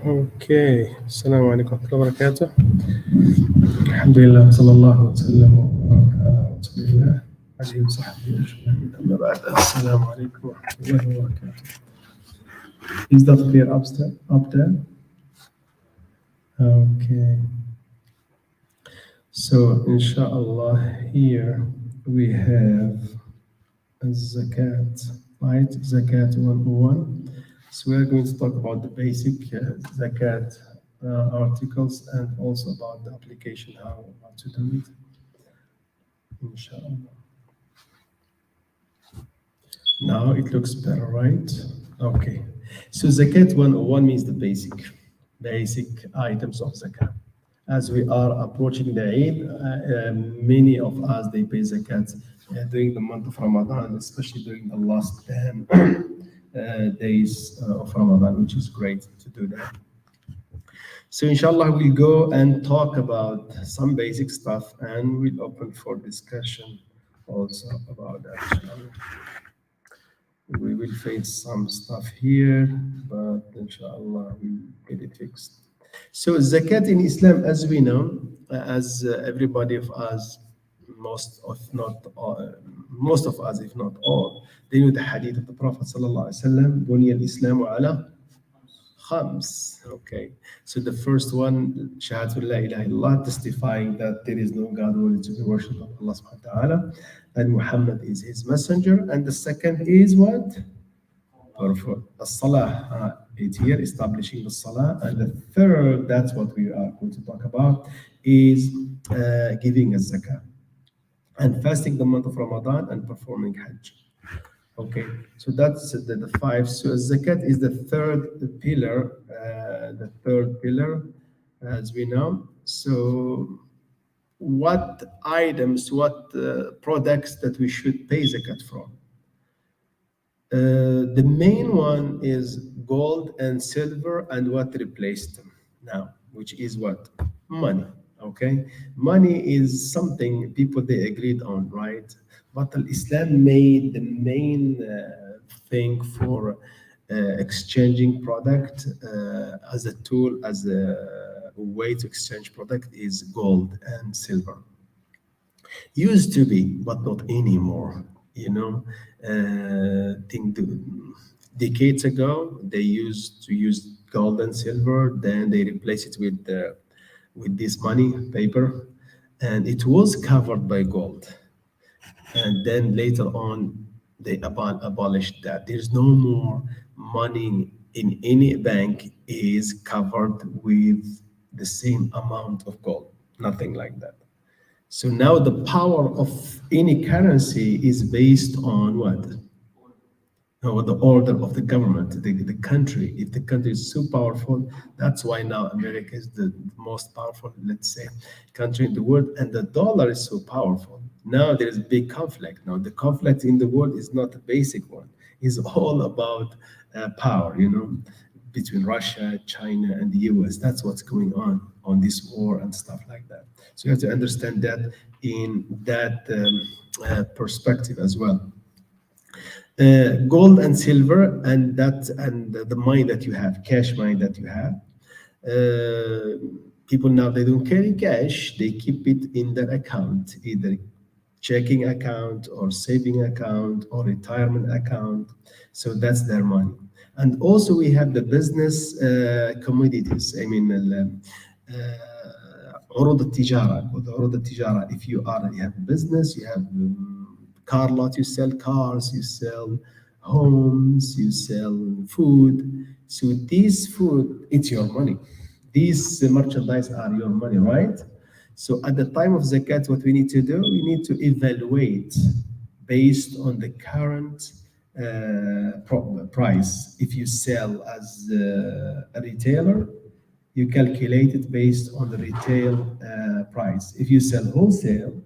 اوكي، السلام عليكم ورحمة الله وبركاته. الحمد لله صلى الله وسلم وبارك على رسول الله عليه وصحبه أجمعين. أما بعد، السلام عليكم ورحمة الله وبركاته. Is that clear up there? Okay. So, inshallah, here we have Zakat, right? Zakat 101. So we are going to talk about the basic Zakat articles and also about the application, how to do it, inshallah. Now it looks better, right? Okay. So Zakat 101 means the basic items of Zakat. As we are approaching the Eid, many of us, they pay Zakat during the month of Ramadan, especially during the last 10 days of Ramadan, which is great to do that. So inshallah, we'll go and talk about some basic stuff and we'll open for discussion also about that, inshallah. We will face some stuff here, but inshallah, we'll get it fixed. So zakat in Islam, as we know, as everybody of us, most of us, if not all, they know the hadith of the Prophet sallallahu alaihi wasallam, "Buniya al-Islamu ala khams." Okay, so the first one, Shahadatu la ilaha illallah, testifying that there is no God worthy to be worshipped but Allah subhanahu wa ta'ala, and Muhammad is his messenger. And the second is what? As-salah, it's here establishing the salah. And the third, that's what we are going to talk about, is giving a zakah and fasting the month of Ramadan and performing Hajj. Okay, so that's the five. So zakat is the third pillar, as we know. So what items, what products that we should pay zakat from? The main one is gold and silver and what replaced them now, which is what? Money. Okay, money is something people they agreed on, right? But Islam made the main thing for exchanging product as a tool, as a way to exchange product is gold and silver. Used to be, but not anymore. You know, think decades ago they used to use gold and silver. Then they replaced it with this money paper, and it was covered by gold. And then later on, they abolished that. There's no more money in any bank is covered with the same amount of gold. Nothing like that. So now the power of any currency is based on what? Or the order of the government, the country. If the country is so powerful, that's why now America is the most powerful, let's say, country in the world, and the dollar is so powerful. Now there is a big conflict. Now the conflict in the world is not a basic one. It's all about power, you know, between Russia, China, and the US. That's what's going on this war and stuff like that. So you have to understand that in that perspective as well. Gold and silver, and the money that you have, cash money that you have. People now, they don't carry cash; they keep it in their account, either checking account or saving account or retirement account. So that's their money. And also we have the business commodities. I mean, عروض التجارة. عروض التجارة. If you have a business, you have car lot, you sell cars, you sell homes, you sell food. So this food, it's your money. These merchandise are your money, right? So at the time of zakat, what we need to do, we need to evaluate based on the current price. If you sell as a retailer, you calculate it based on the retail price. If you sell wholesale,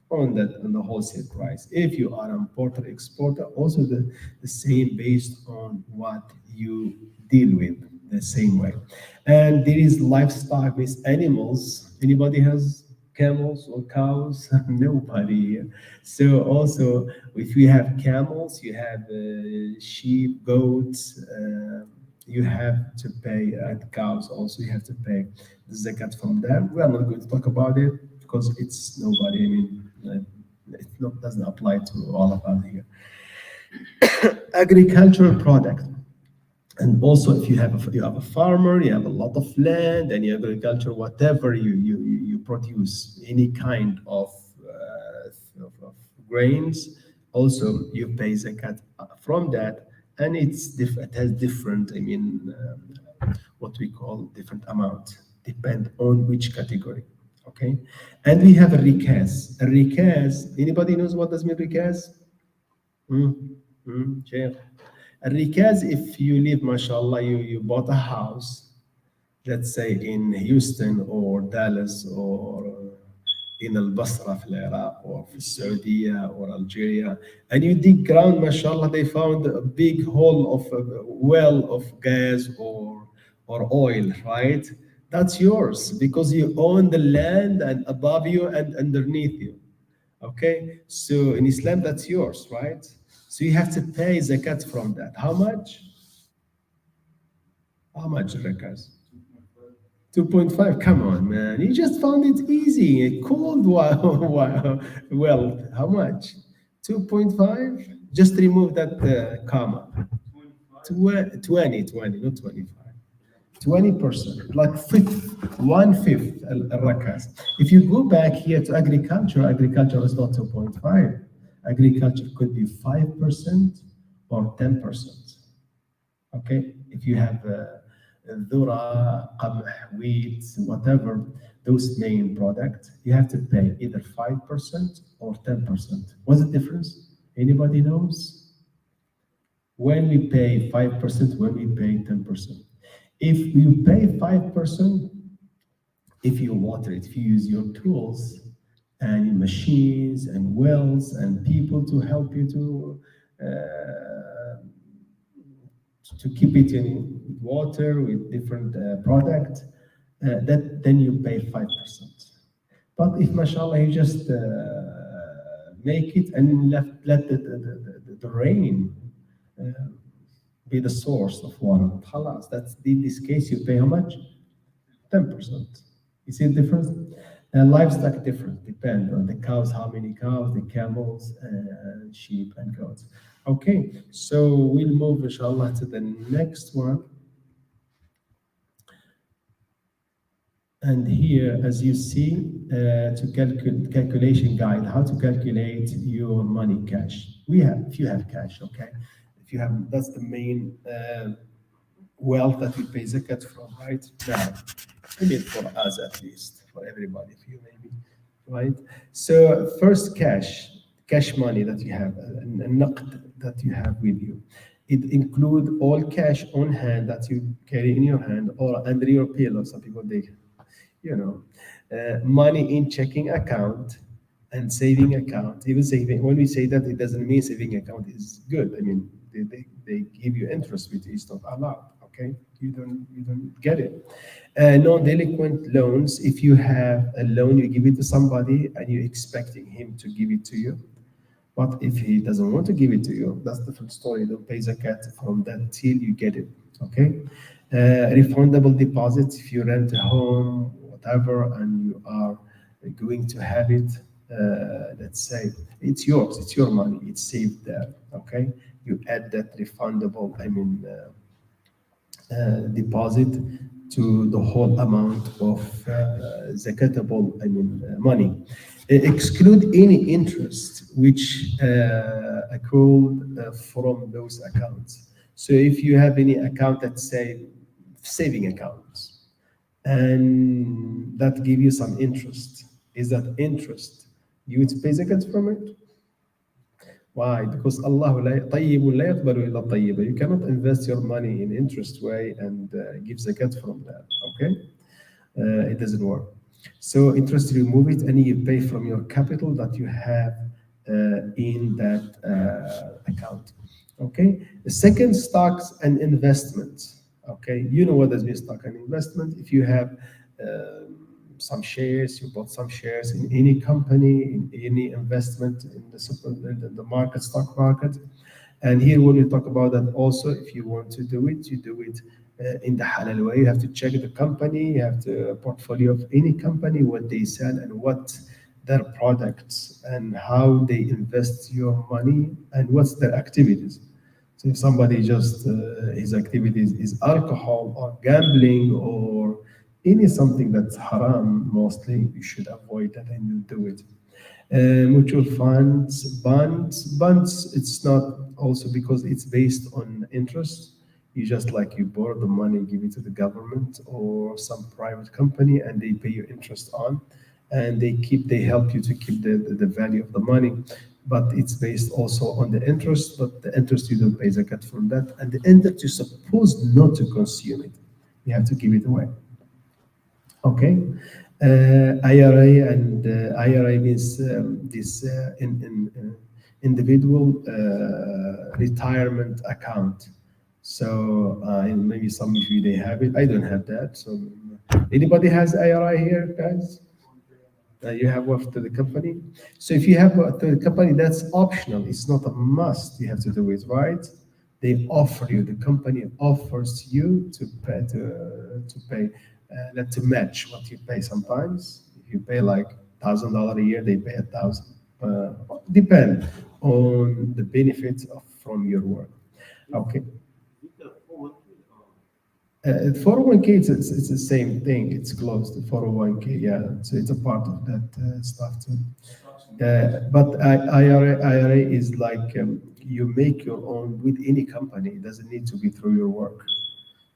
on the wholesale price. If you are importer exporter, also the same based on what you deal with, the same way. And there is livestock with animals. Anybody has camels or cows? Nobody. So also, if you have camels, you have sheep, goats, you have to pay, and cows also, you have to pay the zakat from them. We are not going to talk about it because it's nobody, I mean, it not, doesn't apply to all of us here. Agricultural product. And also, if you have a farmer, you have a lot of land, and you agriculture, whatever you produce, any kind of grains, also you pay zakat from that, and it has different, I mean, what we call different amount, depend on which category. Okay, and we have a rikaz. A rikaz. Anybody knows what does mean rikaz? Sheikh. الركاز, if you live, mashallah, you bought a house, let's say in Houston or Dallas or in Al Basra في العراق or في السعودية or Algeria, and you dig ground, mashallah, they found a big hole of a well of gas or oil, right? That's yours because you own the land and above you and underneath you. Okay, so in Islam, that's yours, right? So you have to pay zakat from that. How much? How much zakat? 2.5. Come on, man. You just found it easy. A cold well, how much? 2.5? Just remove that comma. 20, not 25. 20%, like fifth, one fifth al-rakas. If you go back here to agriculture, agriculture is not 2.5. Agriculture could be 5% or 10%. Okay, if you have dhura, qamh, wheat, whatever, those main products, you have to pay either 5% or 10%. What's the difference? Anybody knows? When we pay 5%, when we pay 10%. If you pay 5%, if you water it, if you use your tools and machines and wells and people to help you to keep it in water with different product, that then you pay 5%. But if, mashallah, you just make it and let the rain be the source of water, khalas, that's in this case you pay how much? 10%. You see the difference? Livestock different, depend on the cows, how many cows, the camels, sheep and goats. Okay, so we'll move inshallah to the next one. And here, as you see, to calculation guide, how to calculate your money cash. We have, if you have cash, okay? If you have, that's the main wealth that we pay zakat from, right? Now, I mean for us at least, for everybody, for you maybe, right? So first cash money that you have, a naqd that you have with you. It include all cash on hand that you carry in your hand or under your pillow. Some people, they, money in checking account and saving account. Even saving, when we say that, it doesn't mean saving account is good. I mean, they give you interest, which is not allowed. Okay, you don't get it. Non-delinquent loans. If you have a loan, you give it to somebody and you're expecting him to give it to you. But if he doesn't want to give it to you, that's the different story. Don't pay zakat from that till you get it. Okay. Refundable deposits. If you rent a home, whatever, and you are going to have it, let's say it's yours, it's your money, it's saved there. Okay. You add that refundable, deposit to the whole amount of zakatable, money. Exclude any interest which accrued from those accounts. So if you have any account that say saving accounts and that give you some interest, is that interest you would pay zakat from it? Why? Because Allah طيب لا يقبل إلا الطيب. You cannot invest your money in interest way and give zakat from that. Okay, it doesn't work. So interest, remove it, and you pay from your capital that you have in that account. Okay. The second, stocks and investments. Okay, you know what does mean stock and investment. If you have some shares, you bought some shares in any company, in any investment in the market, stock market. And here when we talk about that also, if you want to do it, you do it in the halal way. You have to check the company, you have to portfolio of any company, what they sell and what their products and how they invest your money and what's their activities. So if somebody just his activities is alcohol or gambling or any something that's haram, mostly you should avoid that and you do it. Mutual funds, bonds. It's not also because it's based on interest. You just like you borrow the money, give it to the government or some private company, and they pay you interest on, and they help you to keep the value of the money. But it's based also on the interest. But the interest you don't pay zakat from that, and the interest you're supposed not to consume it. You have to give it away. Okay. IRA and IRA means this individual retirement account. So maybe some of you they have it. I don't have that. So anybody has IRA here, guys? You have worked to the company. So if you have worked to the company, that's optional. It's not a must. You have to do it, right? They offer you. The company offers you to pay, not to match what you pay. Sometimes if you pay like $1,000 a year, they pay 1,000. Depend on the benefits from your work. Okay. 401k, it's the same thing. It's closed. The 401k, yeah. So it's a part of that stuff too. But IRA is like you make your own with any company. It doesn't need to be through your work.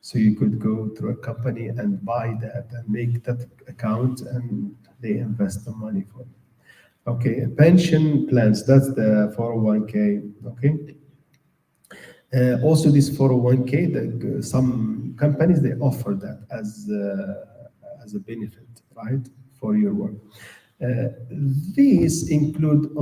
So you could go through a company and buy that and make that account, and they invest the money for you. Okay, pension plans. That's the 401k. Okay. Also, this 401k, some companies they offer that as a benefit, right, for your work. These include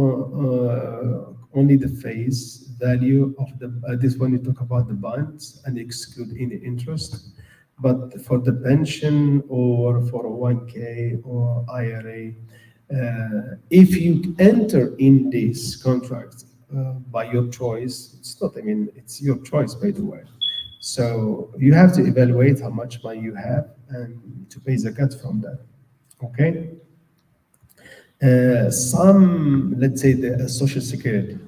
only the face value of the. This one you talk about the bonds and exclude any interest. But for the pension or 401k or IRA, if you enter in these contracts by your choice, it's not, I mean, it's your choice, by the way. So you have to evaluate how much money you have and to pay zakat from that. Okay? Some, let's say, the social security,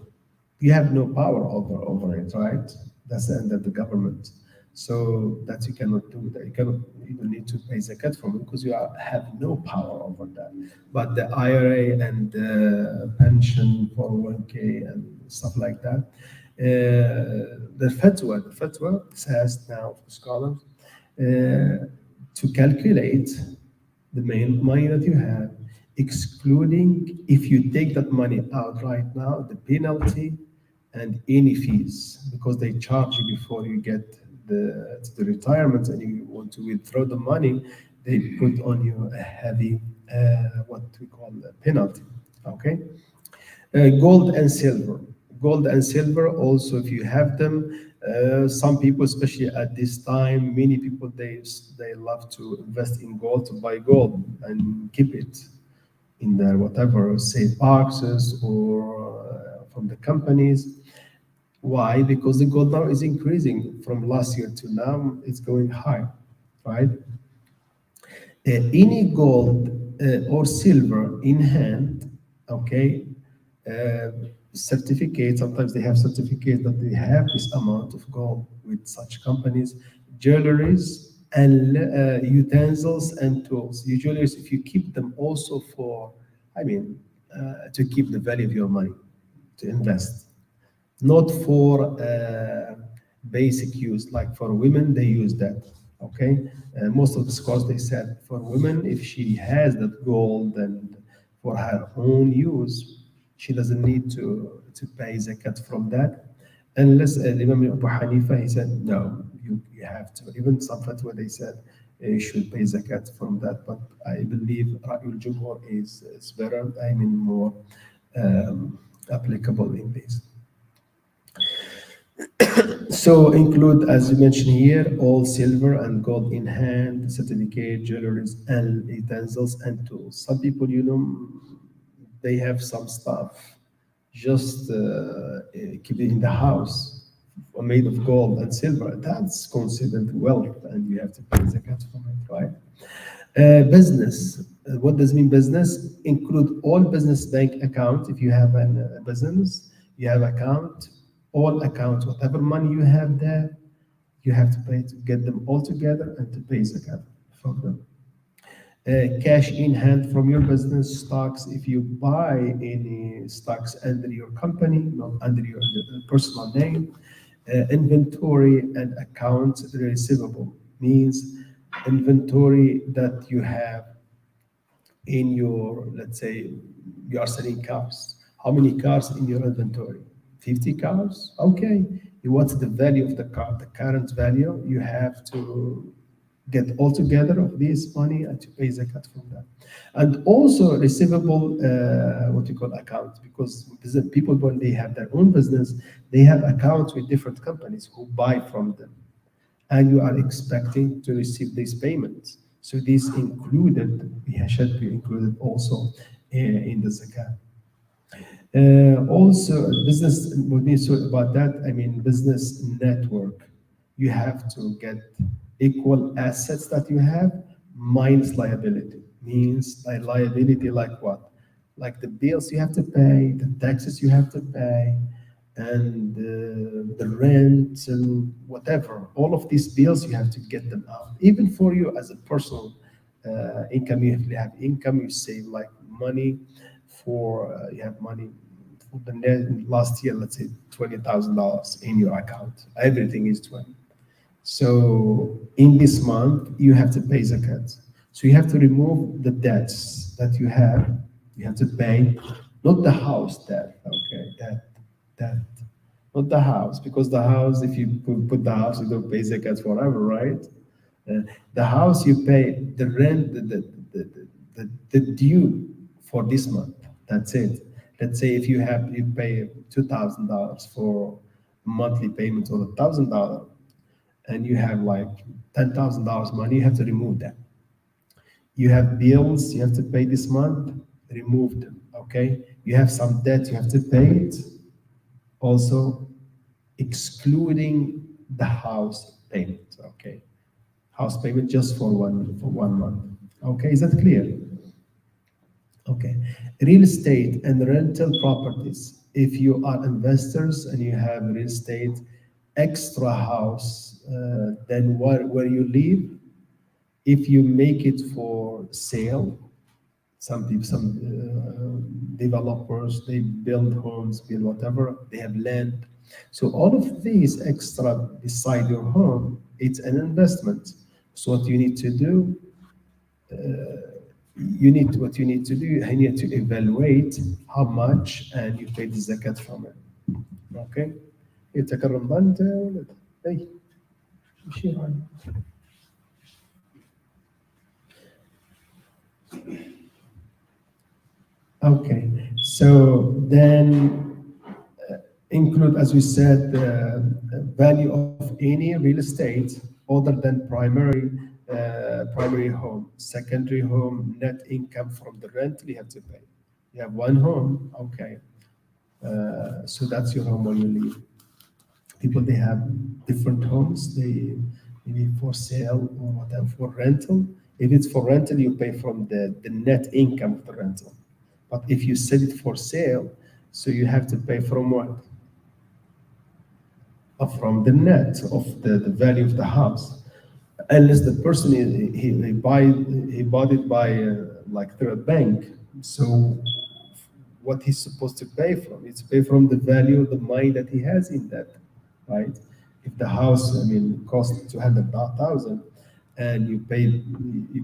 you have no power over it, right? That's the end of the government. So that you cannot do that. You don't need to pay zakat from it because have no power over that. But the IRA and the pension, 401k, and stuff like that, the fatwa says now for scholars to calculate the main money that you have, excluding if you take that money out right now, the penalty and any fees, because they charge you before you get the retirement and you want to withdraw the money, they put on you a heavy, what we call a penalty. Okay? Gold and silver. Gold and silver also, if you have them, some people, especially at this time, many people they love to invest in gold, to buy gold and keep it in their whatever safe boxes or from the companies. Why? Because the gold now is increasing from last year to now. It's going high, right? Any gold or silver in hand, okay, uh, certificate, sometimes they have certificate that they have this amount of gold with such companies, jewelries and utensils and tools. Usually, if you keep them also for, I mean, to keep the value of your money, to invest, not for basic use. Like for women, they use that. Okay, most of the scholars they said for women, if she has that gold and for her own use, she doesn't need to pay zakat from that. Unless Imam Abu Hanifa, he said no, you have to. Even some fatwa they said you should pay zakat from that. But I believe Ra'yul Jumhur is better. I mean more applicable in this. So include, as you mentioned here, all silver and gold in hand, certificate, jewelries, and utensils and tools. Some people, they have some stuff, just keep it in the house or made of gold and silver, that's considered wealth, and you have to pay zakat from it, right? Business. What does mean business? Include all business bank accounts. If you have a business, you have account, all accounts, whatever money you have there, you have to pay to get them all together and to pay zakat from them. Cash in hand from your business stocks. If you buy any stocks under your company, not under your personal name, inventory and accounts receivable means inventory that you have in your, let's say, you are selling cars. How many cars in your inventory? 50 cars? Okay. What's the value of the car? The current value, you have to get all together of this money and to pay zakat from that. And also receivable, what you call accounts, because people, when they have their own business, they have accounts with different companies who buy from them, and you are expecting to receive these payments. So this included, yeah, should be included also in the zakat. Also, business, what means so about that, I mean, business network. You have to get equal assets that you have minus liability. Means like liability, like what? Like the bills you have to pay, the taxes you have to pay, and the rent and whatever. All of these bills, you have to get them out. Even for you as a personal income, you have income, you save like money for, you have money for the last year, let's say $20,000 in your account. Everything is 20. So in this month, you have to pay zakat. So you have to remove the debts that you have. You have to pay, not the house debt, okay, that, not the house, because the house, if you put the house, you don't pay zakat forever, right? The house you pay, the rent, the due for this month. That's it. Let's say if you pay $2,000 for monthly payment or $1,000, and you have like $10,000 money, you have to remove that. You have bills you have to pay this month, remove them. Okay. You have some debt you have to pay it, also excluding the house payment. Okay. House payment just for one month. Okay, is that clear? Okay. Real estate and rental properties. If you are investors and you have real estate, extra house, then where you live, if you make it for sale, some people, some developers, they build homes, build whatever, they have land. So all of these extra beside your home, it's an investment. So what you need to do, what you need to do, you need to evaluate how much and you pay the zakat from it. Okay? يتكرم ضنت يا ولد. اي شيء هاي. Okay, so then include, as we said, the value of any real estate other than primary home, secondary home, net income from the rental you have to pay. You have one home, okay, so that's your home when you leave. People, they have different homes, they maybe for sale or whatever for rental. If it's for rental, you pay from the net income of the rental. But if you sell it for sale, so you have to pay from what? From the net of the value of the house. Unless the person he bought it by like through a bank. So what he's supposed to pay from? It's pay from the value of the money that he has in that, right? If the house, I mean, costs 200,000, and you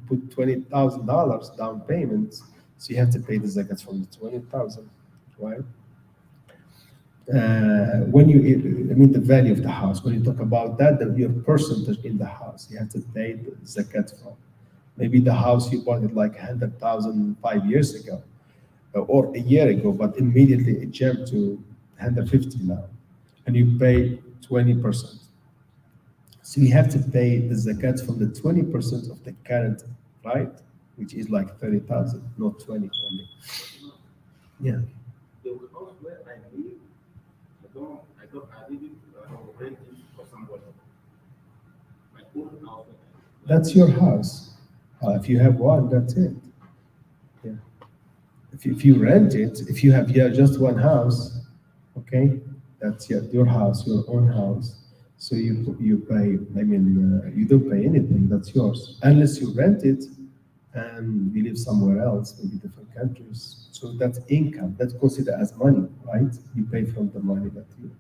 put $20,000 down payments, so you have to pay the zakat from the 20,000, right? When you, I mean, the value of the house. When you talk about that, your percentage in the house, you have to pay the zakat from. Maybe the house you bought it like 100,000 5 years ago, or a year ago, but immediately it jumped to 150 now, and you pay 20%. So you have to pay the zakat from the 20% of the current, right? Which is like 30,000, not 20 only. Yeah. The house where I live, I didn't rent it That's your house. If you have one, that's it. Yeah. If you rent it, if you have yeah, just one house, okay, that's your house, your own house. So you pay. I mean, you don't pay anything. That's yours, unless you rent it and you live somewhere else, maybe different countries. So that's income. That's considered as money, right? You pay from the money that you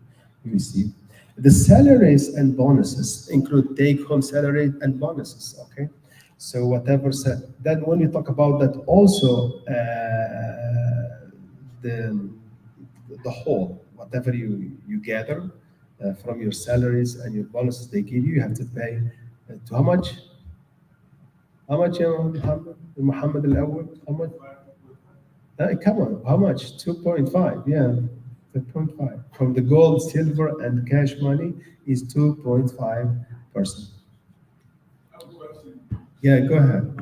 receive. The salaries and bonuses include take-home salary and bonuses. Okay, so whatever. Then when you talk about that, also the the whole, whatever you gather from your salaries and your bonuses they give you, you have to pay to how much? How much, يا محمد؟ محمد الأول how much? Come on, how much? 2.5, yeah, 2.5. From the gold, silver, and cash money is 2.5%. Yeah, go ahead.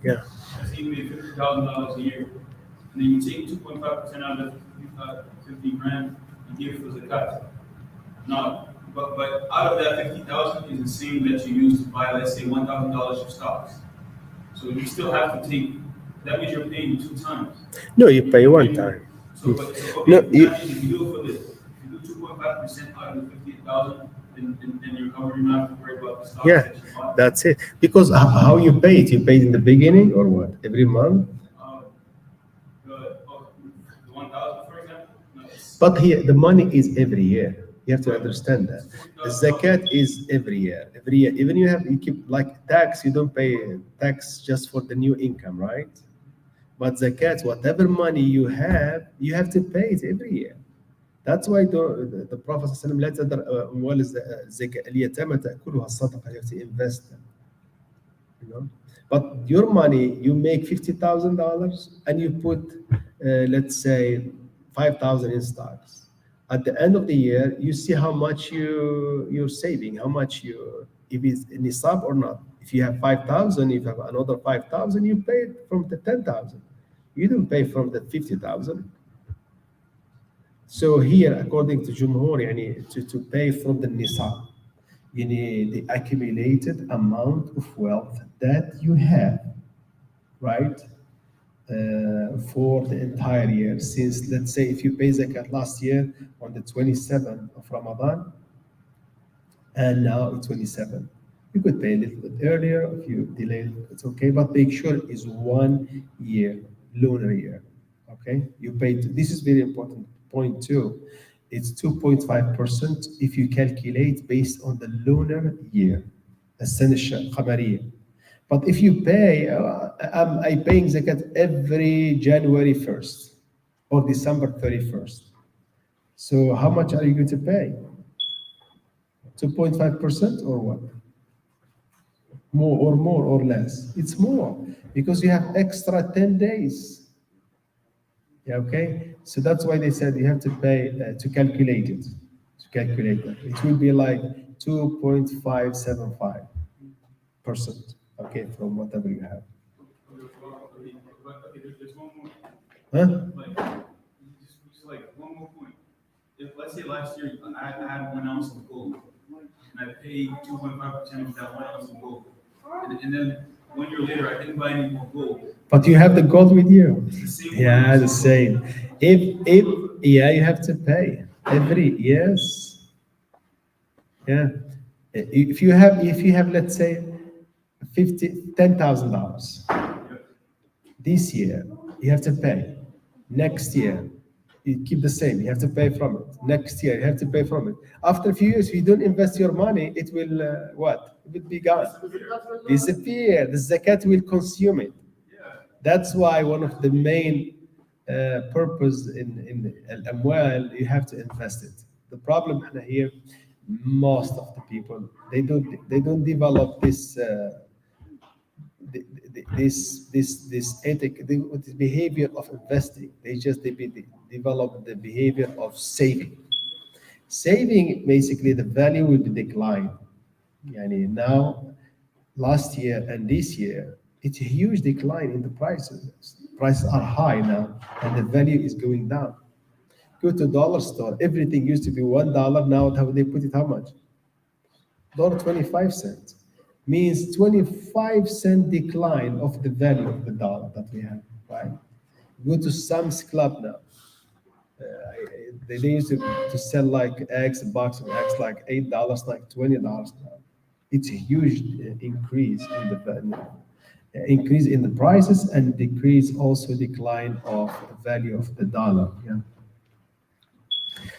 Yeah. No, you pay one time. No, yeah, that's it. Because how you pay it? You pay it in the beginning or what? Every month? But here, the money is every year. You have to understand that. The zakat is every year. Every year. Even you keep like tax, you don't pay tax just for the new income, right? But zakat, whatever money you have to pay it every year. That's why the Prophet ﷺ لا تذر أموال اليتامى تأكلها الصدقة. You have to invest them, you know. But your money, you make $50,000 and you put, let's say, 5,000 in stocks. At the end of the year, you see how much you're saving, how much you if it's in nisab or not. If you have 5,000, if you have another 5,000, you pay it from the 10,000. You don't pay from the 50,000. So here, according to Jumhur, يعني to pay from the nisab, the accumulated amount of wealth that you have, right, for the entire year. Since, let's say, if you pay zakat last year on the 27th of Ramadan, and now it's 27. You could pay a little bit earlier. If you delay, it's okay. But make sure it's 1 year, lunar year. Okay, you paid. This is very important. Point two, it's 2.5% if you calculate based on the lunar year, السنة القمرية. But if you pay, I paying zakat every January 1st or December 31st. So how much are you going to pay? 2.5% or what? More or less? It's more because you have extra 10 days. Yeah, okay. So that's why they said you have to pay to calculate it. To calculate that, it will be like 2.575%. Okay, from whatever you have. Huh? But you have the gold with you. Yeah, the same. If yeah, you have to pay every yes. Yeah. If you have let's say 10,000 dollars this year, you have to pay. Next year, you keep the same. You have to pay from it. Next year, you have to pay from it. After a few years, if you don't invest your money, it will what? It will be gone. Disappear. The zakat will consume it. That's why one of the main purpose in al-amwal, you have to invest it. The problem here, most of the people they don't develop this ethic, this behavior of investing. They develop the behavior of saving. Saving, basically, the value will be declined. Yani now, last year and this year, it's a huge decline in the prices. Prices are high now, and the value is going down. Go to dollar store, everything used to be $1. Now, how they put it? How much? $1.25 means 25-cent decline of the value of the dollar that we have, right? Go to Sam's Club now. They used to sell like eggs, a box of eggs, like $8, like $20 now. It's a huge increase in the value, increase in the prices, and decrease also decline of the value of the dollar. Yeah.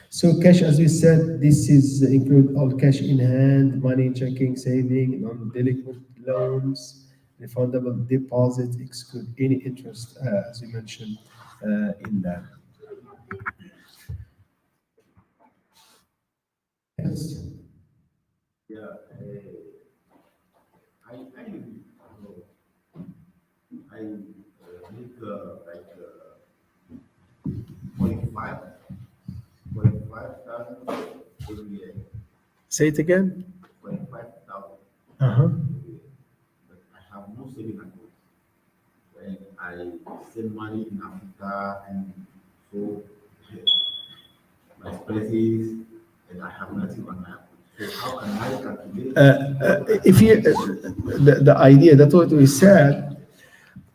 So cash, as we said, this is include all cash in hand, money, checking, saving, non-delinquent loans, refundable deposit, exclude any interest, as you mentioned in that. Yes. Yeah, I make like 45, 45,000 every year. Say it again. 45,000 Uh-huh. every year. But I have no saving account. When I send money in Africa and so my expenses, and I have nothing on my account. So how can I calculate If you, the idea, that's what we said,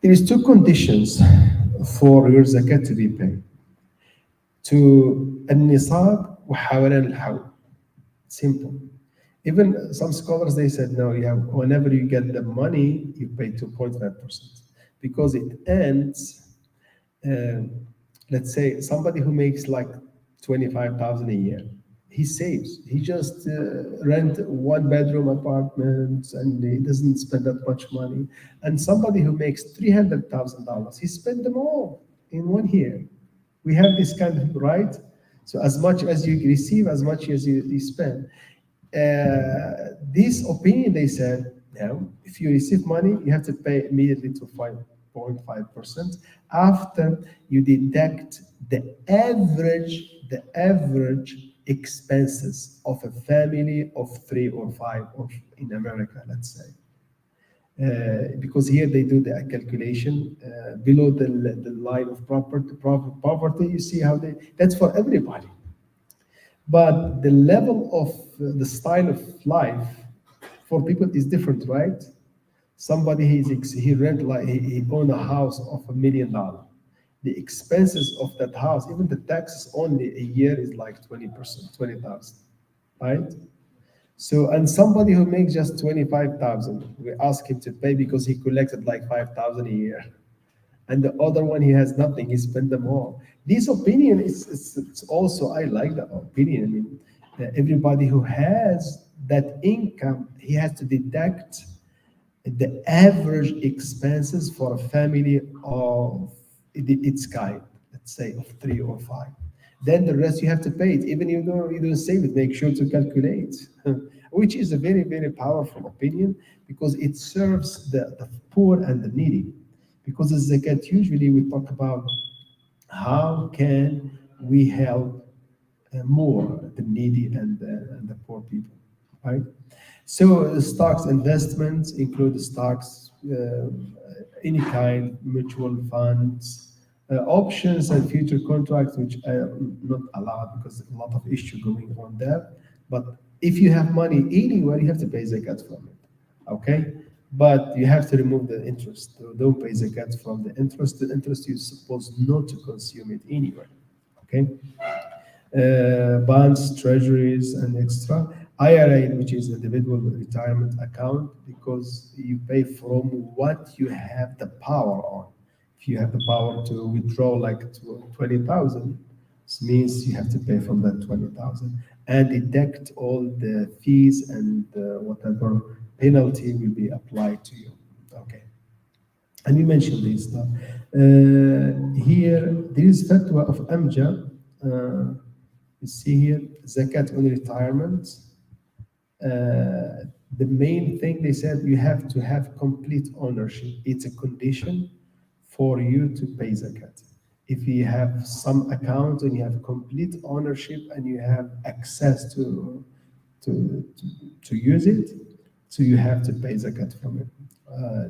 there is two conditions for your zakat to be paid. To النصاب وحوالين الحول. Simple. Even some scholars they said no, you have whenever you get the money, you pay 2.5% because it ends. Uh, let's say somebody who makes like 25,000 a year, he saves. He just rent one bedroom apartments and he doesn't spend that much money. And somebody who makes $300,000, he spent them all in 1 year. We have this kind of right. So as much as you receive, as much as you spend. This opinion, they said, no, if you receive money, you have to pay immediately to 5.5% after you deduct the average expenses of a family of three or five, or in America, let's say. Because here they do the calculation below the line of poverty. You see how that's for everybody. But the level of the style of life for people is different, right? Somebody he rent like he own a house of $1 million. The expenses of that house, even the taxes only a year is like 20%, 20,000, right? So, and somebody who makes just 25,000, we ask him to pay because he collected like 5,000 a year. And the other one, he has nothing, he spent them all. This opinion it's also, I like that opinion. I mean, everybody who has that income, he has to deduct the average expenses for a family of its kind, let's say of three or five. Then the rest you have to pay it, even you don't save it. Make sure to calculate, which is a very very powerful opinion because it serves the poor and the needy. Because as zakat, usually we talk about how can we help more the needy and the poor people, right? So stocks investments include stocks, any kind, mutual funds, options and future contracts, which are not allowed because a lot of issue going on there. But if you have money anywhere, you have to pay zakat from it. Okay? But you have to remove the interest. So don't pay zakat from the interest. The interest you're supposed not to consume it anywhere. Okay? Bonds, treasuries, and extra. IRA, which is individual retirement account, because you pay from what you have the power on. If you have the power to withdraw like 20,000, this means you have to pay from that 20,000 and deduct all the fees and whatever penalty will be applied to you. Okay. And we mentioned this stuff. Here, there is fatwa of Amja. You see here, zakat on retirement. The main thing they said, you have to have complete ownership. It's a condition for you to pay zakat. If you have some account and you have complete ownership and you have access to use it, so you have to pay zakat from it.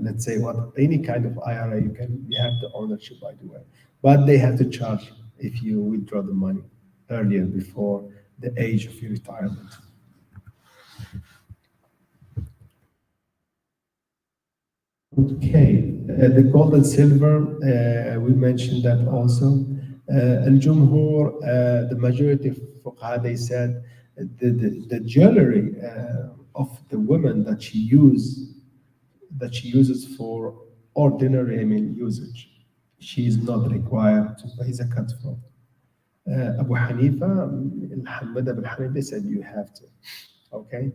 Let's say what any kind of IRA you have the ownership by the way, but they have to charge if you withdraw the money earlier before the age of your retirement. Okay, the gold and silver, we mentioned that also. Al-Jumhur, the majority of fuqaha, they said the jewelry of the woman that she uses for ordinary, I mean, usage, she is not required to pay zakat from. Abu Hanifa, Muhammad ibn Hanifa, they said you have to. Okay,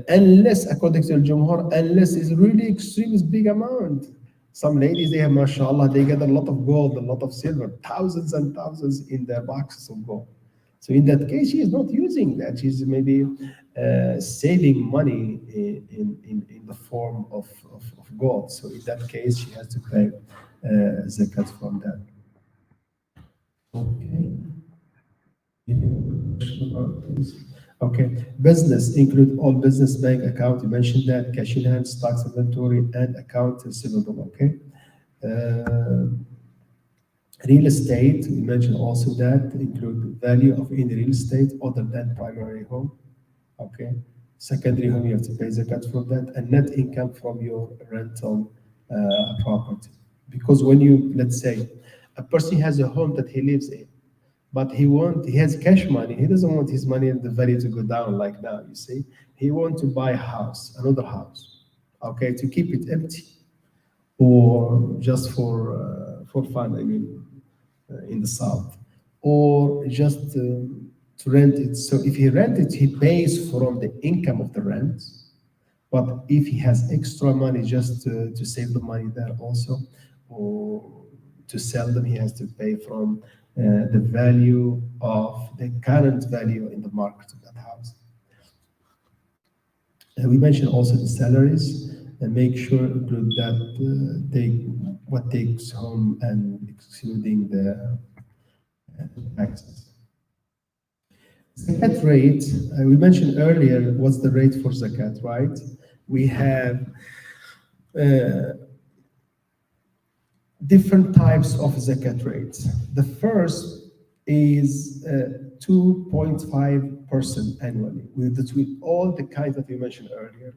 unless according to Jumhur, unless it's really extreme, it's big amount. Some ladies they have, mashallah, they get a lot of gold, a lot of silver, thousands and thousands in their boxes of gold. So in that case, she is not using that. She's maybe saving money in the form of gold. So in that case, she has to pay zakat from that. Okay. Okay, business include all business bank account. You mentioned that cash in hand, stocks inventory, and account receivable. Okay, uh, real estate. We mentioned also that include value of any real estate other than primary home. Okay, secondary home you have to pay zakat from that, and net income from your rental property. Because when you let's say a person has a home that he lives in but he has cash money. He doesn't want his money and the value to go down like now, you see. He want to buy a house, another house, okay, to keep it empty or just for fun, I mean, in the south, or just to rent it. So if he rent it, he pays from the income of the rent, but if he has extra money just to save the money there also, or to sell them, he has to pay from the value of the current value in the market of that house. We mentioned also the salaries and make sure include that they what takes home and excluding the taxes. Zakat rate, we mentioned earlier what's the rate for zakat, right? We have uh, different types of zakat rates. The first is 2.5% annually, with all the kinds that we mentioned earlier.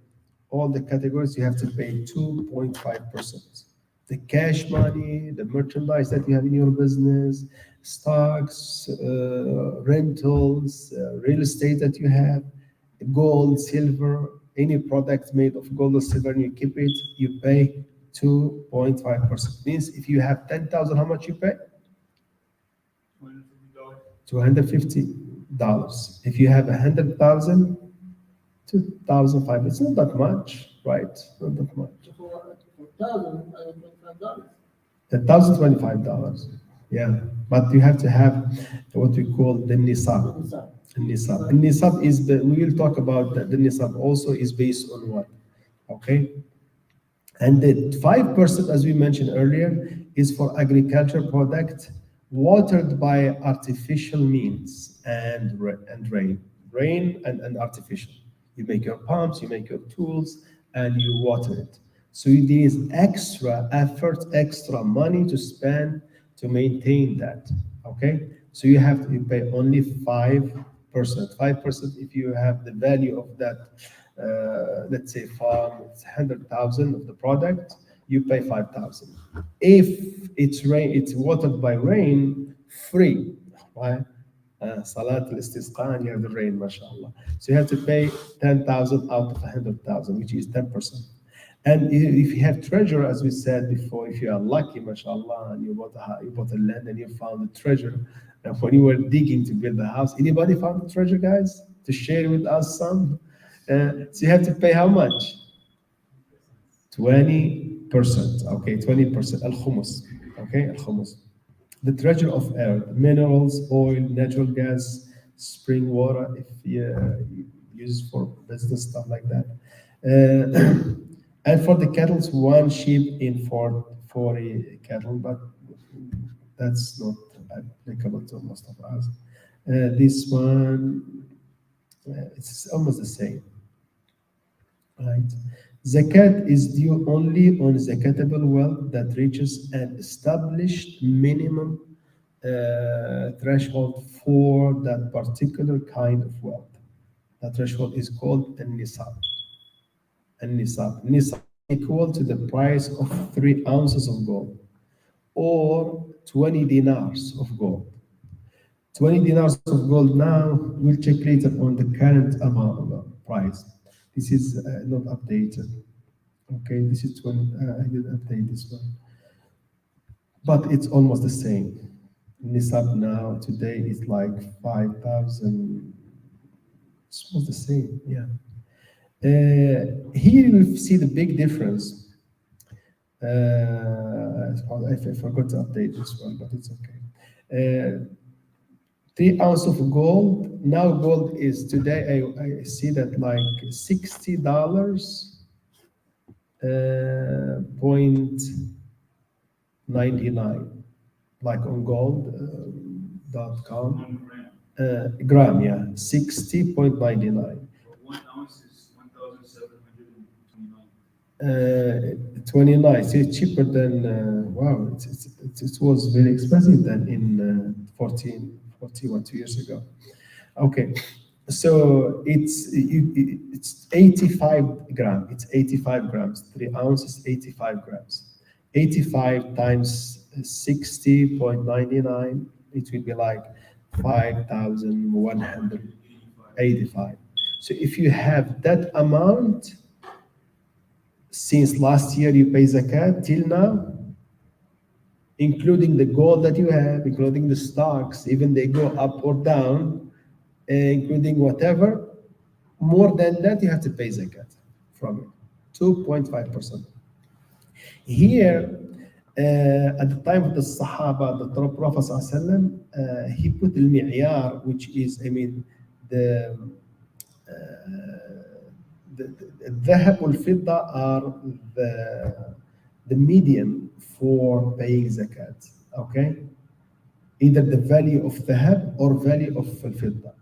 All the categories you have to pay 2.5%. The cash money, the merchandise that you have in your business, stocks, rentals, real estate that you have, gold, silver, any product made of gold or silver and you keep it, you pay 2.5%. Means if you have 10,000, how much you pay? $250. If you have 100,000, 2,500. It's not that much, right? Not that much. $1,025. Yeah, but you have to have what we call the nisab. Nisab. And nisab is we will talk about that. The nisab also is based on what? Okay. And the 5%, as we mentioned earlier, is for agriculture product watered by artificial means and rain and artificial. You make your pumps, you make your tools, and you water it. So there is extra effort, extra money to spend to maintain that. Okay, so you pay only 5%. 5% if you have the value of that, let's say farm, it's 100,000 of the product, you pay 5,000. If it's watered by rain, free, right? Salat al-istisqa, and you have the rain, mashallah. So you have to pay 10,000 out of 100,000, which is 10%. And if you have treasure, as we said before, if you are lucky, mashallah, and you bought a land and you found a treasure, and when you were digging to build a house, anybody found the treasure, guys? To share with us some? So you have to pay how much? 20%. Okay, 20%. Al-Khumus. Okay, Al-Khumus. The treasure of earth, minerals, oil, natural gas, spring water, if you use for business stuff like that. And for the cattle, one sheep in 40 cattle, but That's not applicable to most of us. This one, it's almost the same, right? Zakat is due only on zakatable wealth that reaches an established minimum threshold for that particular kind of wealth. The threshold is called an nisab. An nisab. Nisab is equal to the price of 3 ounces of gold or 20 dinars of gold. 20 dinars of gold now, we'll check later on the current amount price. This is not updated. Okay, this is 20, I didn't update this one. But it's almost the same. Nisab now today is like 5,000. It's almost the same, yeah. Here we see the big difference. I forgot to update this one, but it's okay. 3 ounces of gold. Now gold is today. I see that like $60 point 99, like on gold.com. 1 gram. Gram, yeah, 60.99. 1 ounce is 1,729. 29. So it's cheaper than, wow, it was very expensive than in 41 2 years ago. Okay, so it's 85 gram. It's 85 grams. 3 ounces, 85 grams. 85 times 60.99. It will be like 5,185. So if you have that amount since last year you pay zakat till now, including the gold that you have, including the stocks, even they go up or down, including whatever, more than that, you have to pay zakat from it, 2.5%. Here, at the time of the Sahaba, the Prophet ﷺ, he put the mi'yar, which is, I mean, the الذهب والفضة are the medium for paying zakat. Okay, either the value of dhahab or value of الفضة.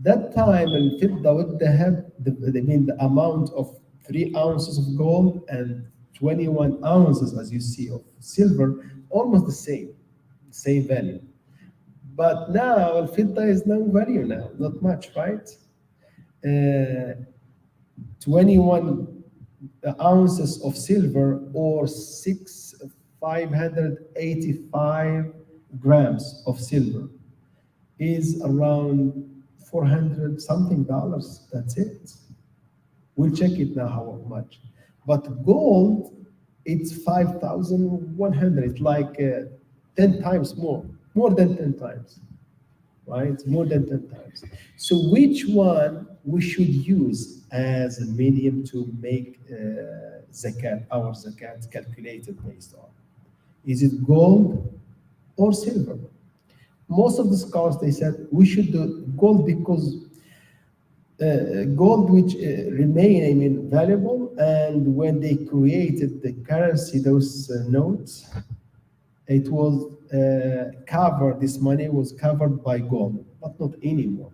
That time الفضة والذهب, I mean the amount of 3 ounces of gold and 21 ounces, as you see, of silver, almost the same value. But now الفضة is no value now, not much, right? 21 ounces of silver or 585 grams of silver is around 400 something dollars. That's it. We'll check it now how much. But gold, it's 5,100. It's like 10 times more than 10 times, right? More than 10 times. So which one we should use as a medium to make zakat, our zakat calculated based on? Is it gold or silver? Most of the scholars, they said we should do gold because gold which remain, I mean, valuable, and when they created the currency, those notes, it was covered, this money was covered by gold, but not anymore.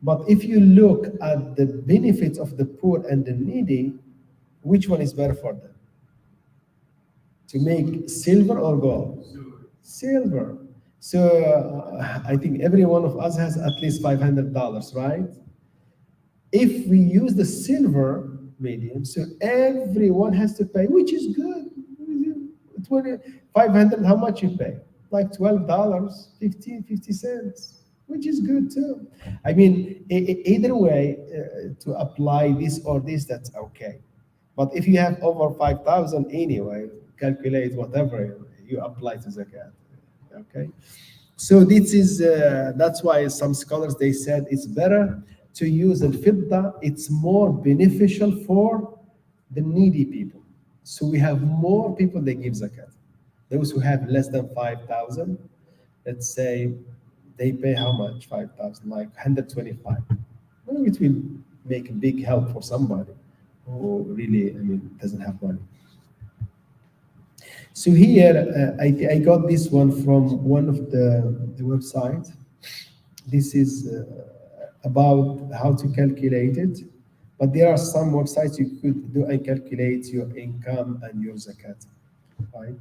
But if you look at the benefits of the poor and the needy, which one is better for them? To make silver or gold? Silver. So I think every one of us has at least $500, right? If we use the silver medium, so everyone has to pay, which is good. 500, how much you pay? Like $12, 50 cents, which is good too. I mean, either way, to apply this or this, that's okay. But if you have over 5,000 anyway, calculate whatever you apply to zakat. Okay. So this is that's why some scholars, they said it's better to use al-fidda. It's more beneficial for the needy people. So we have more people that give zakat. Those who have less than 5,000, let's say, they pay how much? 5,000, like 125. Well, it will make a big help for somebody who really, I mean, doesn't have money. So here, I got this one from one of the websites. This is about how to calculate it, but there are some websites you could do and calculate your income and your zakat, right?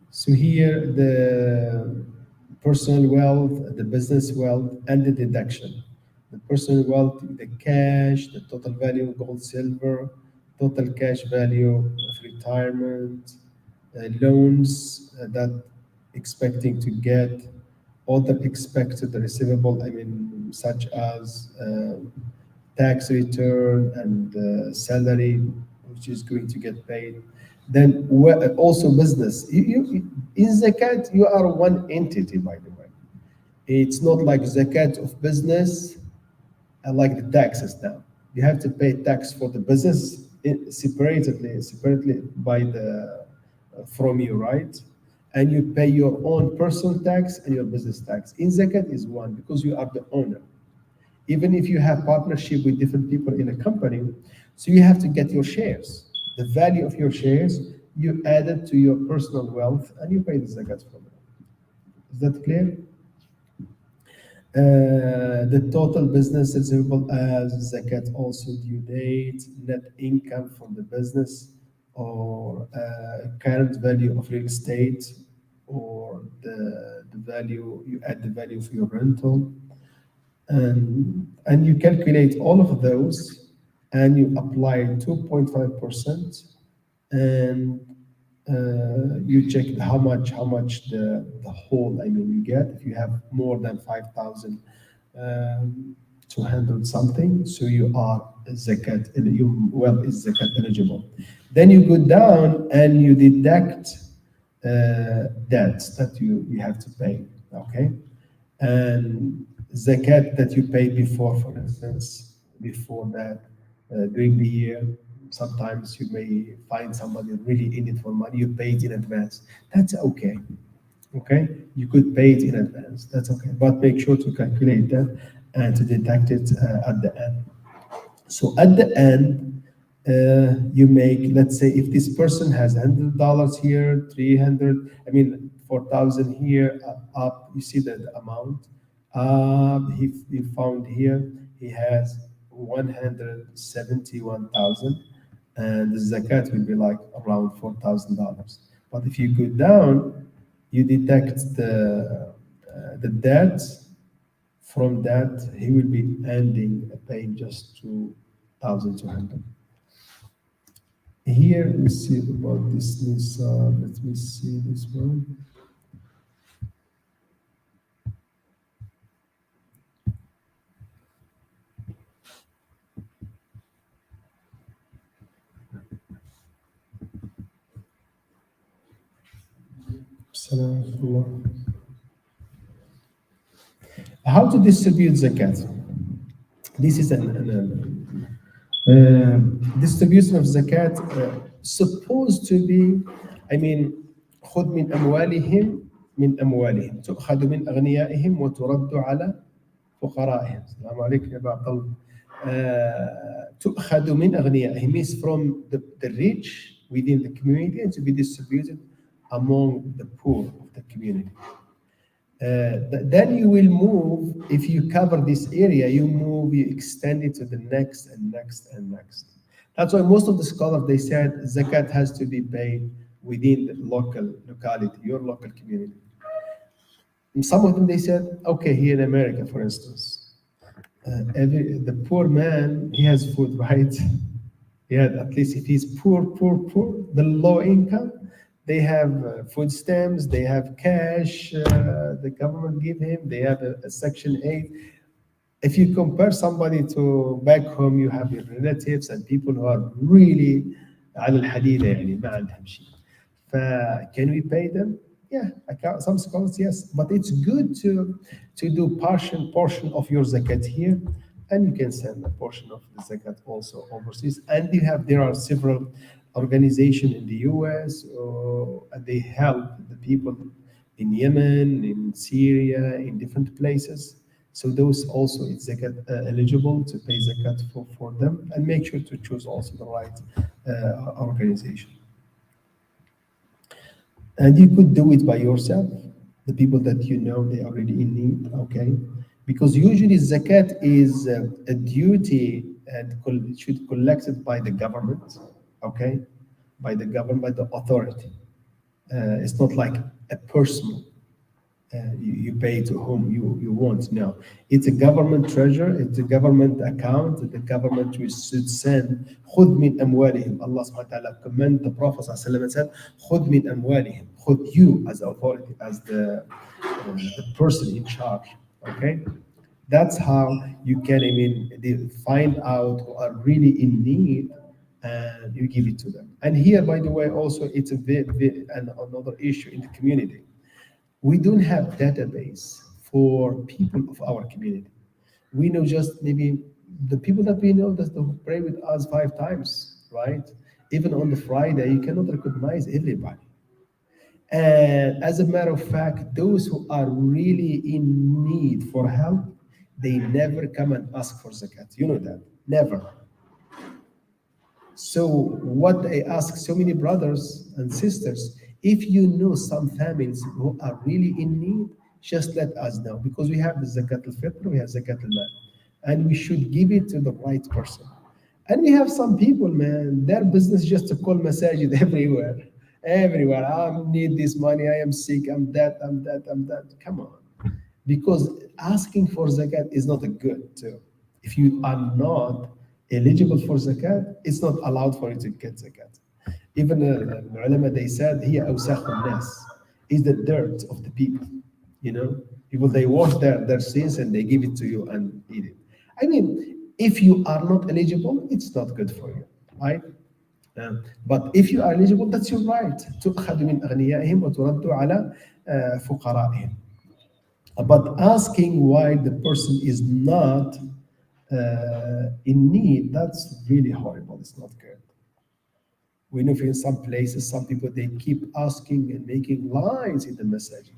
So here the personal wealth, the business wealth, and the deduction. The personal wealth, the cash, the total value of gold, silver, total cash value of retirement, loans that expecting to get, other expected receivable, I mean, such as tax return and salary, which is going to get paid. Then also business. In zakat, you are one entity, by the way. It's not like zakat of business like the taxes now. You have to pay tax for the business separately by the from you, right? And you pay your own personal tax and your business tax. In zakat is one because you are the owner. Even if you have partnership with different people in a company, so you have to get your shares. The value of your shares, you add it to your personal wealth and you pay the zakat from it. Is that clear? The total business receivable as zakat also due date, net income from the business, or current value of real estate, or the value, you add the value of your rental, and you calculate all of those and you apply 2.5%, and you check how much the whole, I mean, you get if you have more than 5,000 200 something, so you are zakat, you well is zakat eligible. Then you go down and you deduct debts that you have to pay, okay? And zakat that you paid before, for instance, before that, during the year, sometimes you may find somebody really in it for money, you paid in advance. That's okay. Okay, you could pay it in advance. That's okay, but make sure to calculate that and to deduct it at the end. So at the end, you make, let's say, if this person has $100 here, 300, I mean, 4,000 here, up, you see the amount. He found here, he has 171,000, and the zakat will be like around $4,000. But if you go down, you deduct the debt. From that, he will be ending paying just 2,200. Here we see about this Nisab. Let me see this one. Salam. How to distribute zakat? This is distribution of zakat supposed to be, I mean, خذ من أموالهم من أموالهم تؤخذ من أغنيائهم وترد على فقرائهم. السلام عليكم يا أبا عبد الله. تؤخذ من أغنيائهم means from the rich within the community and to be distributed among the poor of the community. Then you will move, if you cover this area, you move, you extend it to the next and next and next. That's why most of the scholars, they said zakat has to be paid within the locality, your local community. And some of them, they said, okay, here in America, for instance, the poor man, he has food, right? Yeah, at least if he's poor, the low income, they have food stamps, they have cash, the government give him, they have a Section 8. If you compare somebody to back home, you have your relatives and people who are really على الحديدة يعني ما عندهم شيء. Can we pay them? Yeah, some scholars, yes, but it's good to do portion of your zakat here, and you can send a portion of the zakat also overseas. And there are several organizations in the U.S. And they help the people in Yemen, in Syria, in different places. So those also it's zakat eligible to pay zakat for them, and make sure to choose also the right organization. And you could do it by yourself, the people that you know they are already in need, okay? Because usually zakat is a duty and it should collected by the government, okay? By the government, by the authority. It's not like a personal you pay to whom you want. No, it's a government treasure, it's a government account that the government will should send. خذ من أموالهم. Allah subhanahu wa ta'ala command the Prophet صلى الله عليه وسلم and said, خذ من أموالهم. خذ you as the authority, as the person in charge. Okay, that's how you can, I mean, find out who are really in need and you give it to them. And here, by the way, also it's a another issue in the community. We don't have database for people of our community. We know just maybe the people that we know that they pray with us 5 times, right? Even on the Friday, you cannot recognize everybody. And as a matter of fact, those who are really in need for help, they never come and ask for zakat. You know that. Never. So what I ask so many brothers and sisters, if you know some families who are really in need, just let us know because we have the zakat al-fitr, we have zakat al-mal, and we should give it to the right person. And we have some people, man, their business is just to call masajid everywhere, everywhere. I need this money. I am sick. I'm that. I'm that. I'm that. Come on, because asking for zakat is not a good too. If you are not eligible for zakat, it's not allowed for you to get zakat. Even the ulama, they said, here awsakh nas is the dirt of the people. You know, people they wash their sins and they give it to you and eat it. I mean, if you are not eligible, it's not good for you, right? But if you are eligible, that's your right. تؤخذ من أغنيائهم وترد على فقرائهم. But asking why the person is not in need, that's really horrible. It's not good. We know in some places, some people they keep asking and making lines in the message,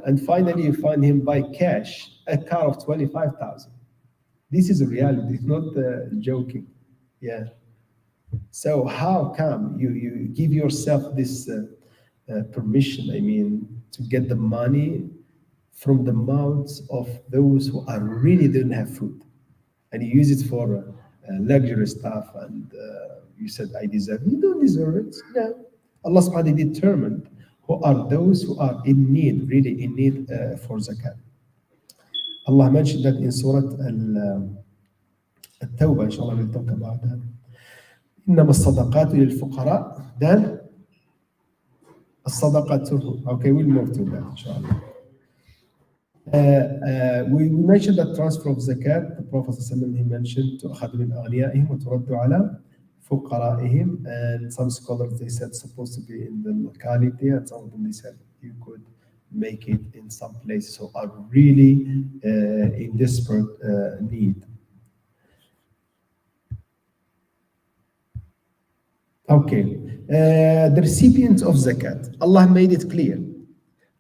and finally you find him buy cash a car of 25,000. This is a reality. It's not joking. Yeah. So how come you give yourself this permission? I mean, to get the money from the mouths of those who are really don't have food, and you use it for luxury stuff, and you said I deserve. You don't deserve it. No, Allah Subhanahu wa Taala determined who are those who are in need, really in need for zakat. Allah mentioned that in Surah Al-Tawbah. Inshallah, we'll talk about that. إنما الصدقات للفقراء. Then الصدقات. Okay, we'll move to that. Inshallah. We mentioned that transfer of zakat. The Prophet ﷺ, he mentioned تؤخذ من أغنيائهم وترد على فقرائهم, and some scholars they said supposed to be in the locality, and some of them they said you could make it in some places who are really in desperate need. Okay, the recipients of zakat, Allah made it clear.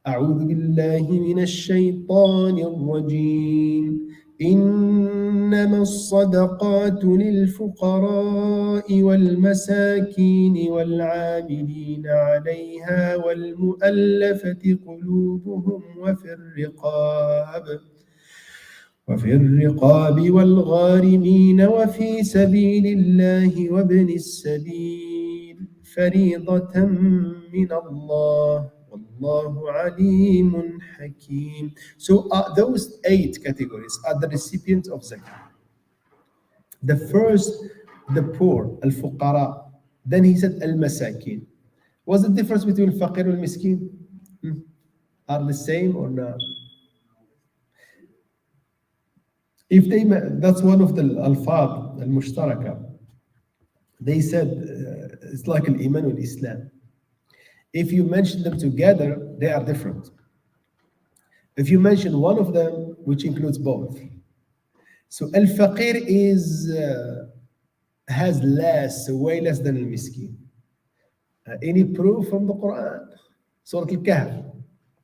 أعوذ بالله من الشيطان الرجيم إنما الصدقات للفقراء والمساكين والعاملين عليها والمؤلفة قلوبهم وفي الرقاب والغارمين وفي سبيل الله وابن السبيل فريضة من الله والله عليم حكيم. So those 8 categories are the recipients of zakat. The first, the poor, al-fuqara. Then he said al-masakin. What's the difference between faqir and miskin? Are the same or not? If they, that's one of the alfad al-mushtaraka. They said it's like al-iman wal-islam. If you mention them together, they are different. If you mention one of them, which includes both. So al-faqir is has less, way less than al-miskin. Any proof from the Quran? Surah Al-Kahf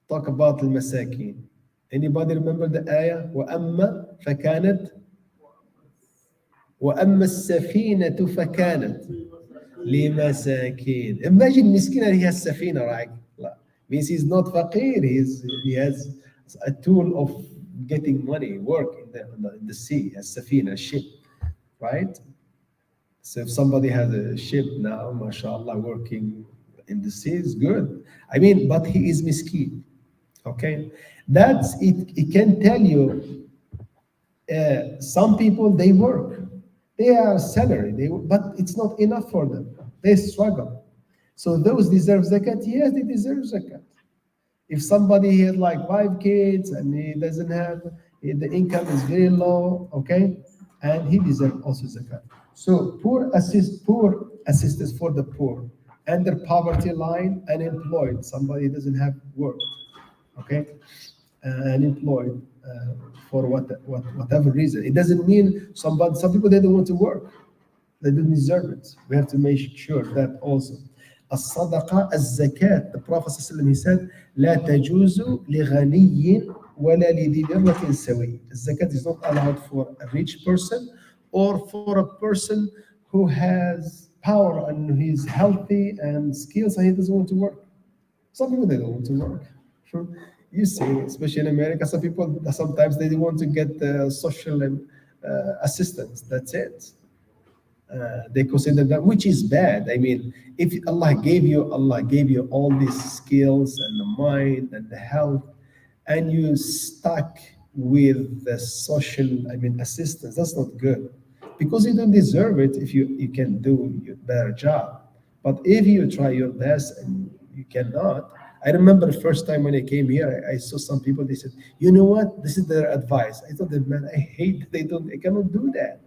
talk about al-masakin. Anybody remember the ayah? وأما فكانت وأما السفينة فكانت لمساكين. Imagine مسكين هي السفينة, right? لا. Means he's not faqir, he has a tool of getting money, work in the sea, a safina, a ship, right? So if somebody has a ship now, mashallah, working in the sea is good. I mean, but he is miskin. Okay, that's it. It can tell you some people they work, they are salary, but it's not enough for them. They struggle. So those deserve zakat. Yes, they deserve zakat. If somebody has like 5 kids and he doesn't have, the income is very low, okay, and he deserves also zakat. So poor assistance for the poor, under poverty line, unemployed, somebody doesn't have work, okay, unemployed for whatever reason. It doesn't mean some people they don't want to work. They didn't deserve it. We have to make sure that also. الصدقة الزكاة. The Prophet ﷺ, he said, لا تجوز لغني ولا لذي مرة سوي. The zakat is not allowed for a rich person or for a person who has power and he's healthy and skills and he doesn't want to work. Some people they don't want to work. Sure. You see, especially in America, some people sometimes they want to get social assistance. That's it. They consider that, which is bad. I mean, if Allah gave you all these skills and the mind and the health, and you stuck with the social, I mean, assistance, that's not good, because you don't deserve it if you can do your better job. But if you try your best and you cannot, I remember the first time when I came here, I saw some people. They said, "You know what? This is their advice." I thought, that, man, I hate that they cannot do that.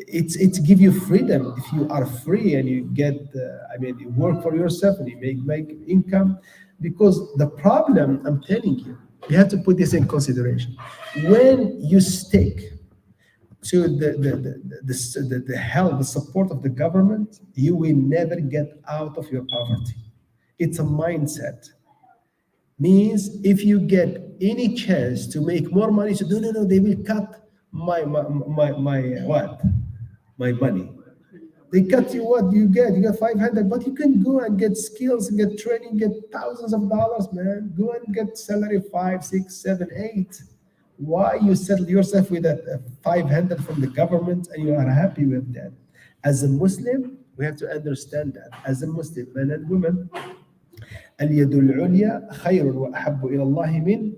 It's give you freedom. If you are free and you get I mean you work for yourself and you make income, because the problem, I'm telling you, you have to put this in consideration. When you stick to the help, the support of the government, you will never get out of your poverty. It's a mindset. Means if you get any chance to make more money, so no, they will cut my what? My money. They cut you what you get. You get 500, but you can go and get skills, get training, get thousands of dollars, man. Go and get salary 5, 6, 7, 8. Why you settle yourself with a 500 from the government and you are happy with that? As a Muslim, we have to understand that. As a Muslim, men and women, اليد العليا خير وأحب إلى الله من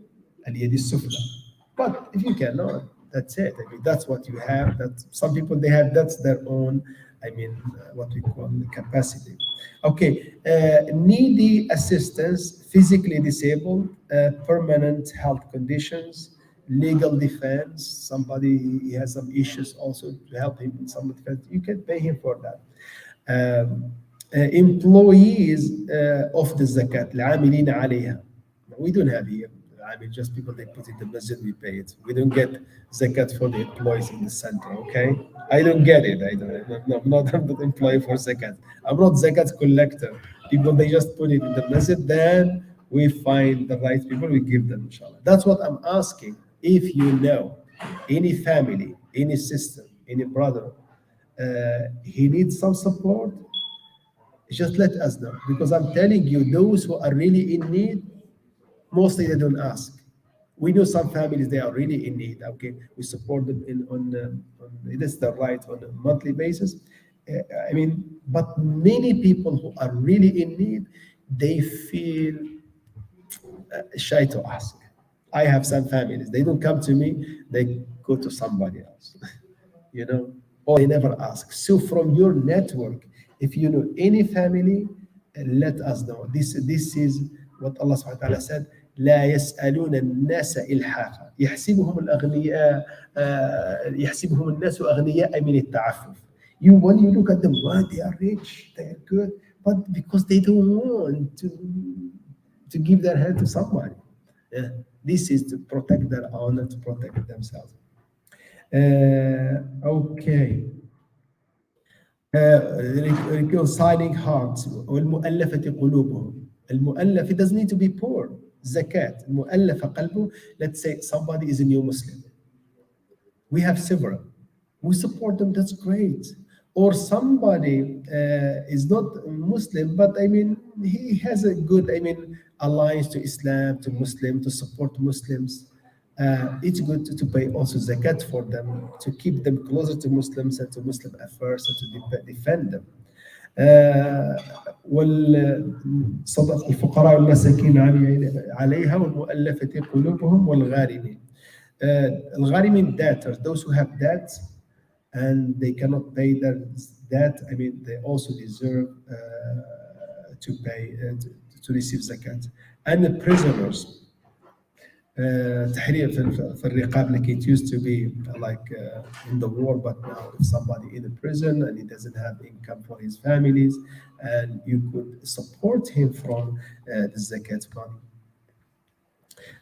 اليد السفلى. But if you cannot, that's it. I mean, that's what you have. That some people they have. That's their own. I mean, what we call the capacity. Okay, needy assistance, physically disabled, permanent health conditions, legal defense. Somebody he has some issues also to help him in some defense. You can pay him for that. Employees of the zakat العاملين عليها. We don't have here. I mean, just people they put it in the masjid, we pay it. We don't get zakat for the employees in the center. Okay, I don't get it. I don't. No, I'm not employee for zakat. I'm not zakat collector. People they just put it in the masjid. Then we find the right people. We give them inshallah. That's what I'm asking. If you know any family, any sister, any brother, he needs some support, just let us know, because I'm telling you, those who are really in need, mostly they don't ask. We know some families they are really in need. Okay, we support them on it is the right on a monthly basis. I mean, but many people who are really in need, they feel shy to ask. I have some families, they don't come to me, they go to somebody else. you know, or they never ask. So from your network, if you know any family, let us know. This is what Allah subhanahu wa ta'ala said. لا يسألون الناس إلحافا يحسبهم الأغنياء يحسبهم الناس أغنياء من التعفف. You when you look at them, wow, they are rich, they are good, but because they don't want to give their hand to somebody. Yeah. This is to protect their honor, to protect themselves. Okay. Reconciling hearts والمؤلفة قلوبهم. المؤلف, it doesn't need to be poor. Zakat, مؤلف قلبه. Let's say somebody is a new Muslim. We have several. We support them, that's great. Or somebody is not Muslim, but I mean, he has a good, I mean, alliance to Islam, to Muslim, to support Muslims. It's good to pay also zakat for them, to keep them closer to Muslims and to Muslim affairs and to defend them. والصدق الفقراء والمساكين عليها والمؤلفة قلوبهم والغارمين. الغارمين debtors, those who have debts and they cannot pay their debt, I mean, they also deserve to pay, to receive zakat. And the prisoners, تحرير في الرقاب, like it used to be like in the war, but now if somebody in a prison and he doesn't have income for his families, and you could support him from the zakat money.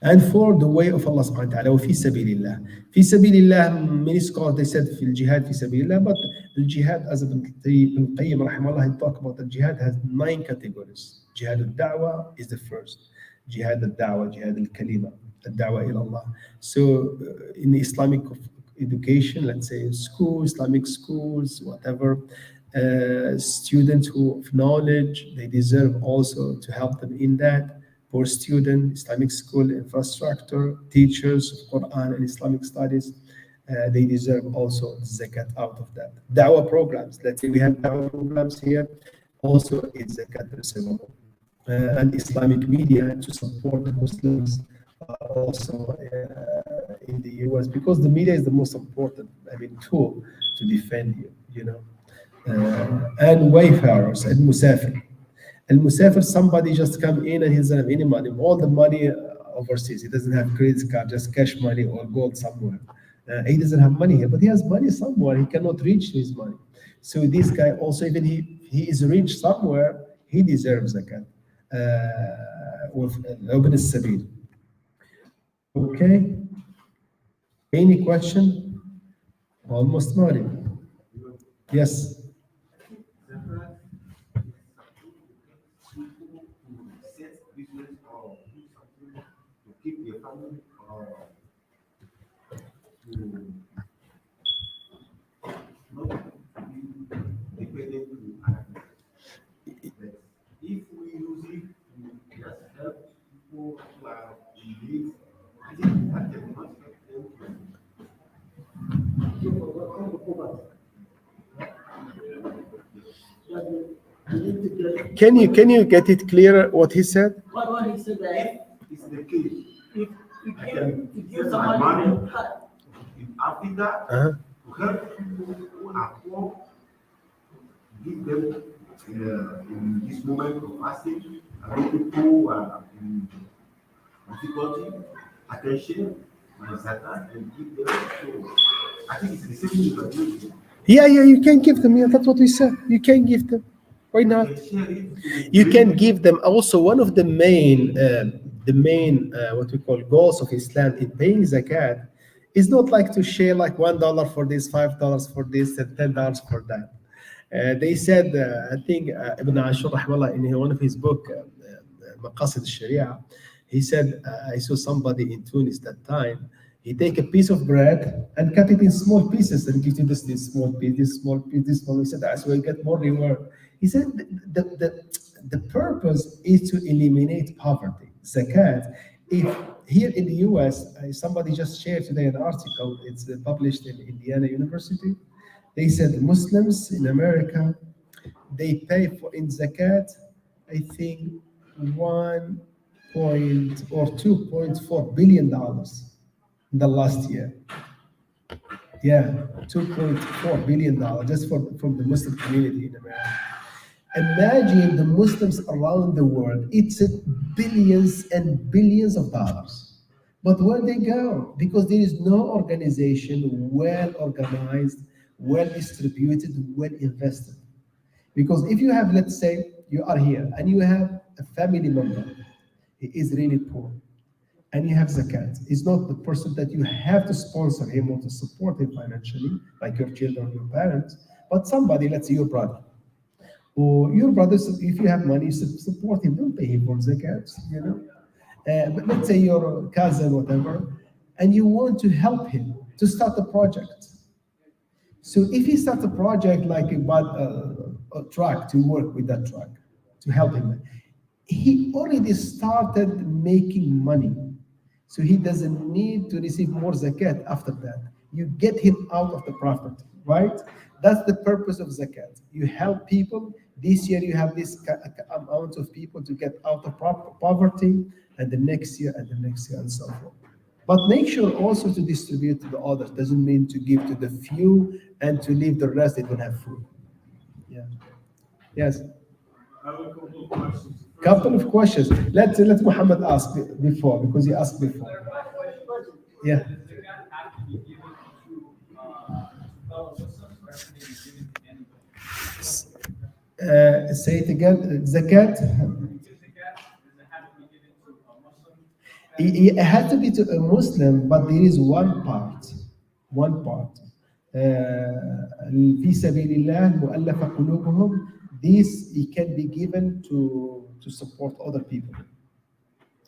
And for the way of Allah subhanahu wa ta'ala, وفي سبيل الله. في سبيل الله, many scholars they said في الجهاد في سبيل الله, but the jihad, as Ibn Qayyim rahimahullah, he talked about the jihad has 9 categories. Jihad al-da'wah is the first. Jihad al-da'wah, jihad al-kalima, al-da'wah ila Allah. So in Islamic education, let's say school, Islamic schools, whatever, students who of knowledge, they deserve also to help them in that. For student, Islamic school infrastructure, teachers of Quran and Islamic studies, they deserve also zakat out of that. Dawah programs, let's say we have dawah programs here, also is zakat receivable. And Islamic media to support the Muslims also in the US, because the media is the most important, I mean, tool to defend you, you know. And wayfarers and musafir. And Musafir, somebody just come in and he doesn't have any money, all the money overseas. He doesn't have credit card, just cash money or gold somewhere. He doesn't have money here, but he has money somewhere. He cannot reach his money. So this guy also, even he is rich somewhere, he deserves zakat. With Ibn al-Sabil. Okay. Any question? Almost Maghrib. Yes. Set business or do something to keep your family or to not be dependent to others. But if we use it to just help people who are in need, I think that can not help them to overcome the poverty. Can you get it clear what he said? What he said that It's the key. if you I give, can you send give my somebody money a cut, in Africa Uh-huh. to help people who are poor, give them in this moment of fasting, and people who are in difficulty, attention, my zakat, and give them. So I think it's the same thing you are doing. Yeah, you can give them. Yeah, that's what we said. You can give them. Why not? You can share it. You can give them. Also, one of the main what we call goals of Islam in paying zakat is not like to share like $1 for this, $5 for this, and $10 for that. They said, I think Ibn Ashur rahmallah, in one of his book, Maqasid al-Sharia, he said, I saw somebody in Tunis that time. He take a piece of bread and cut it in small pieces and give you this small piece, this small piece, this small. He said, that's why you get more reward. He said, the purpose is to eliminate poverty. Zakat. If here in the US, somebody just shared today an article, it's published in Indiana University. They said Muslims in America, they pay for in zakat, I think 2.4 billion dollars in the last year. Yeah, $2.4 billion just from the Muslim community in America. Imagine the Muslims around the world, it's billions and billions of dollars. But where they go? Because there is no organization well organized, well distributed, well invested. Because if you have, let's say, you are here and you have a family member, he is really poor, and you have zakat. It's not the person that you have to sponsor him or to support him financially, like your children or your parents, but somebody, let's say your brother. Or your brother, if you have money, support him, don't pay him for zakat, you know. but let's say your cousin, whatever, and you want to help him to start a project. So if he starts a project like about a truck to work with that truck to help him, he already started making money. So he doesn't need to receive more zakat after that. You get him out of the property, right? That's the purpose of zakat. You help people. This year you have this amount of people to get out of poverty, and the next year, and the next year, and so forth. But make sure also to distribute to the others. Doesn't mean to give to the few and to leave the rest, they don't have food. Yeah. Yes. I have a couple of questions. First Couple of of questions. Let Muhammad ask before because he asked before. Yeah. does the zakat have to be given to fellow Muslims, or can it be given to anybody? Say it again. Zakat. When you give zakat, does it have to be given to a Muslim? And It has to be to a Muslim, but there is one part. في سبيل الله مؤلف قلوبهم. This it can be given to support other people.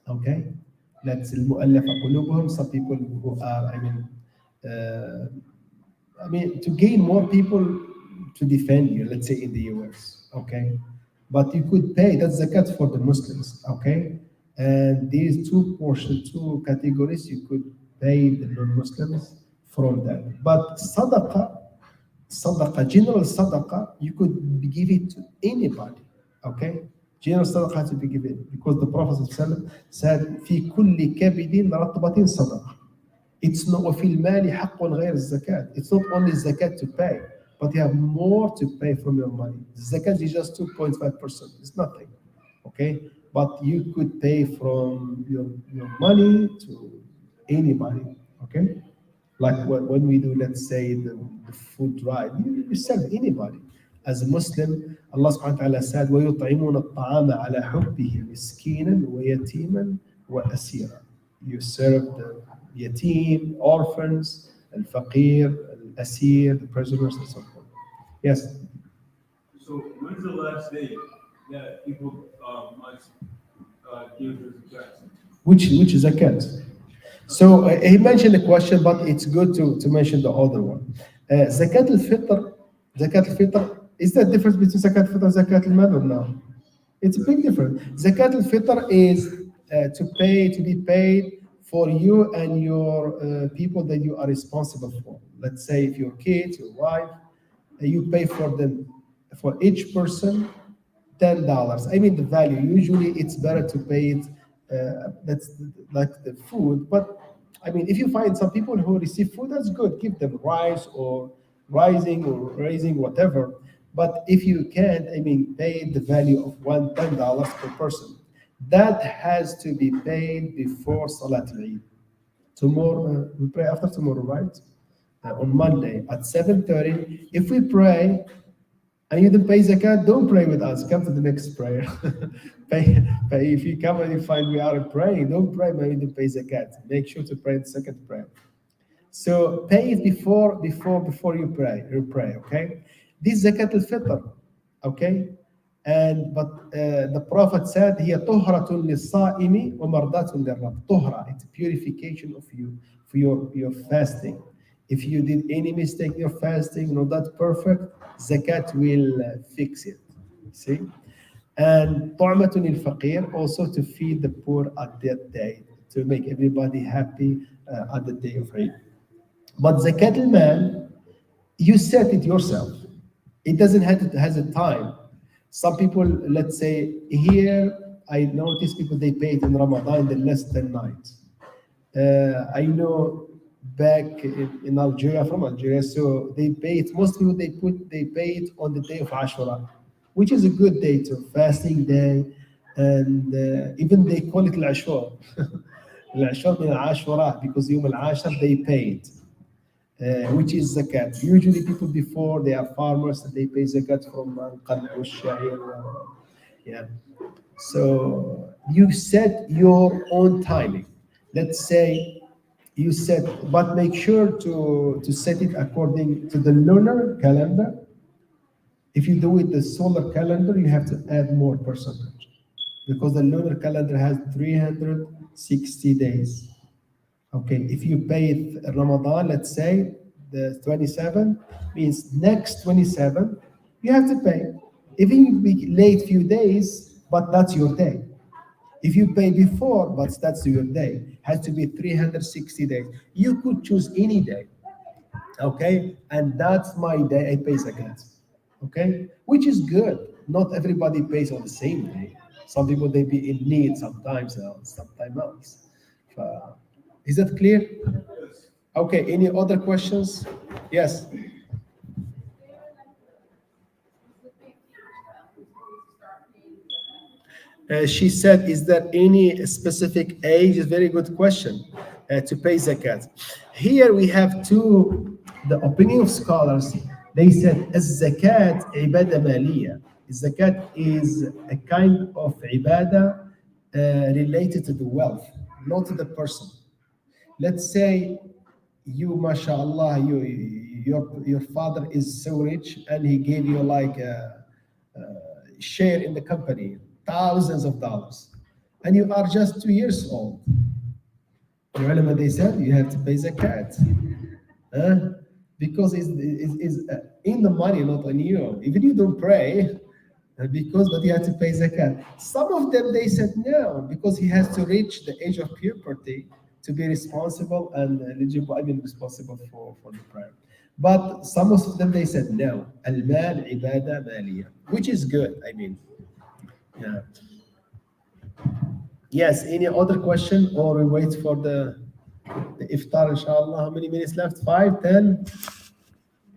Okay, that's المؤلف قلوبهم. Some people who are, uh, to gain more people to defend you, let's say in the US, okay? But you could pay, that's zakat for the Muslims, okay? And these two portions, two categories, you could pay the non-Muslims from that. But sadaqah, general sadaqah, you could give it to anybody, okay? General sadaqah to be given because the Prophet ﷺ said, في كل كبد رطبة صدقة. It's not وفي المال حق غير الزكاة. It's not only zakat to pay, but you have more to pay from your money. Zakat is just 2.5%. It's nothing. Okay? But you could pay from your money to anybody. Okay? Like when we do, let's say, the food drive, you serve anybody. As a Muslim, Allah subhanahu wa ta'ala said, وَيُطْعِمُونَ الطَّعَامَ عَلَى حُبِّهِ مِسْكِينًا وَيَتِيمًا وَأَسِيرًا. You serve the yatim, orphans, al-faqir, al-asir, the prisoners, and so forth. Yes. so when's the last day that people must give their zakat? Which is zakat? So he mentioned the question, but it's good to mention the other one. Zakat al-fitr, is there a difference between zakat al-fitr and zakat al-mal or no? It's a big difference. Zakat al-fitr is to be paid for you and your people that you are responsible for. Let's say if your kids, your wife, you pay for them, for each person $10. I mean the value. Usually it's better to pay it. That's like the food. But I mean, if you find some people who receive food, that's good. Give them rice or rising or raising whatever. But if you can't, pay the value of $10 per person. That has to be paid before Salat Eid. Tomorrow, we pray after tomorrow, right? On Monday at 7:30. If we pray and you didn't pay zakat, don't pray with us. Come to the next prayer. pay. If you come and you find we are praying, don't pray when you didn't pay zakat. Make sure to pray the second prayer. So pay it before you pray. Okay? This zakat al-fitr, okay? And but the Prophet said, "Hiya tuhratun lis-sa'imi wa mardatun lir-rabb." Tuhra, it's purification of you for your fasting. If you did any mistake in your fasting, not that perfect, zakat will fix it. See? And طعمة الفقير, also to feed the poor at that day, to make everybody happy at the day of Eid. But zakat al-mal, you set it yourself. It doesn't has a time. Some people, let's say here, I notice people they pay it in Ramadan the less than night. I know back in Algeria, from Algeria, so they pay it. Most people they pay it on the day of Ashura, which is a good day to fasting day, and even they call it al-Ashur. Al-Ashur min Ashura because Yom al-Ashar they pay it. Which is zakat. Usually, people before they are farmers and they pay zakat from qamh or sha'ir. Yeah. So you set your own timing. Let's say you set, but make sure to set it according to the lunar calendar. If you do it the solar calendar, you have to add more percentage. because the lunar calendar has 360 days. Okay, if you pay Ramadan, let's say the 27 means next 27, you have to pay. Even if you be late few days, but that's your day. If you pay before, but that's your day, has to be 360 days. You could choose any day, okay? And that's my day. I pay zakat, okay? Which is good. Not everybody pays on the same day. Some people they be in need sometimes, sometimes else. Is that clear? Okay. Any other questions? Yes. She said, is there any specific age? A very good question to pay zakat. Here we have two, the opinion of scholars. They said, zakat ibadah maliyah. Zakat is a kind of ibadah related to the wealth, not to the person. Let's say you, mashallah, your father is so rich and he gave you like a share in the company, thousands of dollars, and you are just 2 years old. The ulama they said you have to pay zakat, huh? Because it's in the money, not on you. Even you don't pray, because but you have to pay zakat. Some of them they said no, because he has to reach the age of puberty to be responsible and eligible. I mean, responsible for the prayer. But some of them they said no. Al mal ibada maliyah, which is good. I mean, yeah. Yes. Any other question, or we wait for the iftar? Inshallah. How many minutes left? 5, 10.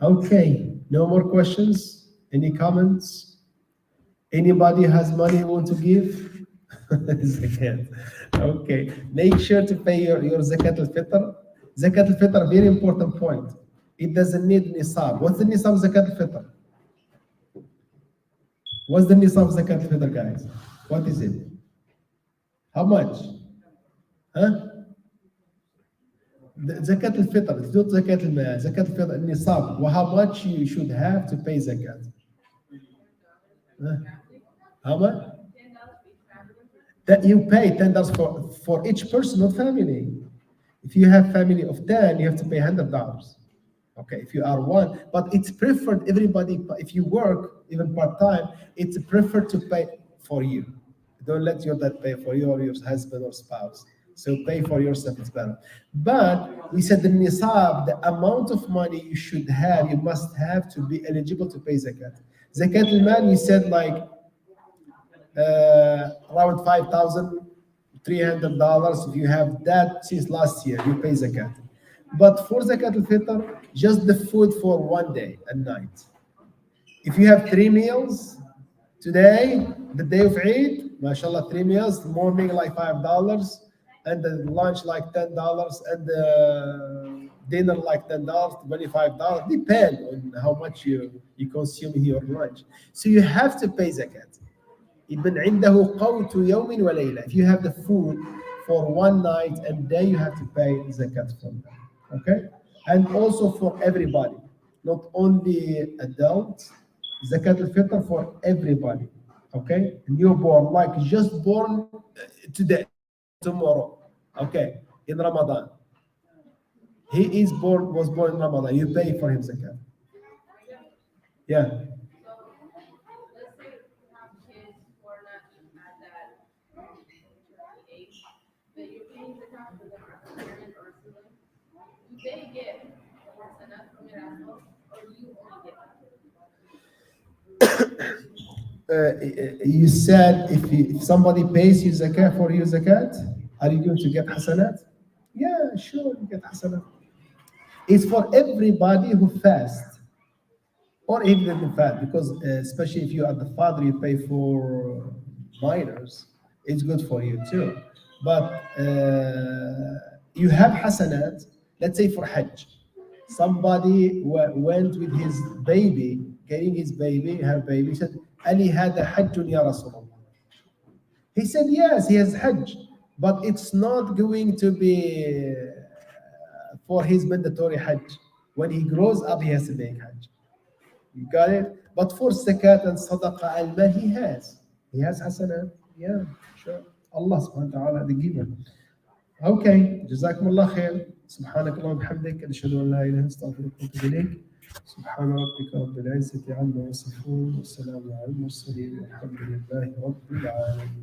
Okay. No more questions. Any comments? Anybody has money want to give? Zakat. Okay. Make sure to pay your zakat al-fitr. Zakat al-fitr, very important point. It doesn't need nisab. What's the nisab zakat al-fitr? What's the nisab zakat al-fitr, guys? What is it? How much? Huh? Zakat al-fitr. It's not zakat al-mal. Zakat al-fitr, nisab. Well, how much you should have to pay zakat? Huh? How much? That you pay $10 for each person, not family. If you have family of 10, you have to pay $100. Okay, if you are one, but it's preferred everybody. If you work even part time, it's preferred to pay for you. Don't let your dad pay for you or your husband or spouse. So pay for yourself, it's better. But we said the nisab, the amount of money you should have, you must have to be eligible to pay zakat. Zakat al-mal, we said like around $5,300. If you have that since last year, you pay zakat. But for zakat al-fitr, just the food for one day and night. If you have 3 meals today, the day of Eid, mashallah, 3 meals, morning like $5, and the lunch like $10, and the dinner like $10, $25, depend on how much you consume in your lunch. So you have to pay zakat. Ibn عنده قوت يوم وليلة. If you have the food for one night and day, you have to pay zakat from that. Okay? And also for everybody, not only adults. Zakat al-fitr for everybody. Okay? Newborn, like just born today, tomorrow. Okay? In Ramadan. He was born in Ramadan. You pay for him zakat. Yeah. Let's say you have kids who are not at that age, but you're paying the tax for them as a parent or a sibling. Do they get enough from it as well, or do you only get that? You said if somebody pays you zakat for your zakat, are you going to get hasanat? Yeah, sure, you get hasanat. It's for everybody who fasts or even didn't fast, because especially if you are the father, you pay for minors. It's good for you too. But you have hasanat. Let's say for Hajj, somebody went with his baby, carrying his baby, her baby. Said, "Ali had a Hajjun ya Rasulullah." He said, "Yes, he has Hajj, but it's not going to be for his mandatory Hajj. When he grows up, he has to make Hajj." You got it? But for zakat and sadaqah al mal, he has. He has hasanah. Yeah, sure. Allah subhanahu wa ta'ala, the giver. Okay, جزاكم الله خير. سبحانك اللهم وبحمدك أشهد أن لا إله إلا أنت أستغفرك وأتوب إليك. سبحان ربك رب العزة عما يصفون والسلام على المرسلين والحمد لله رب العالمين.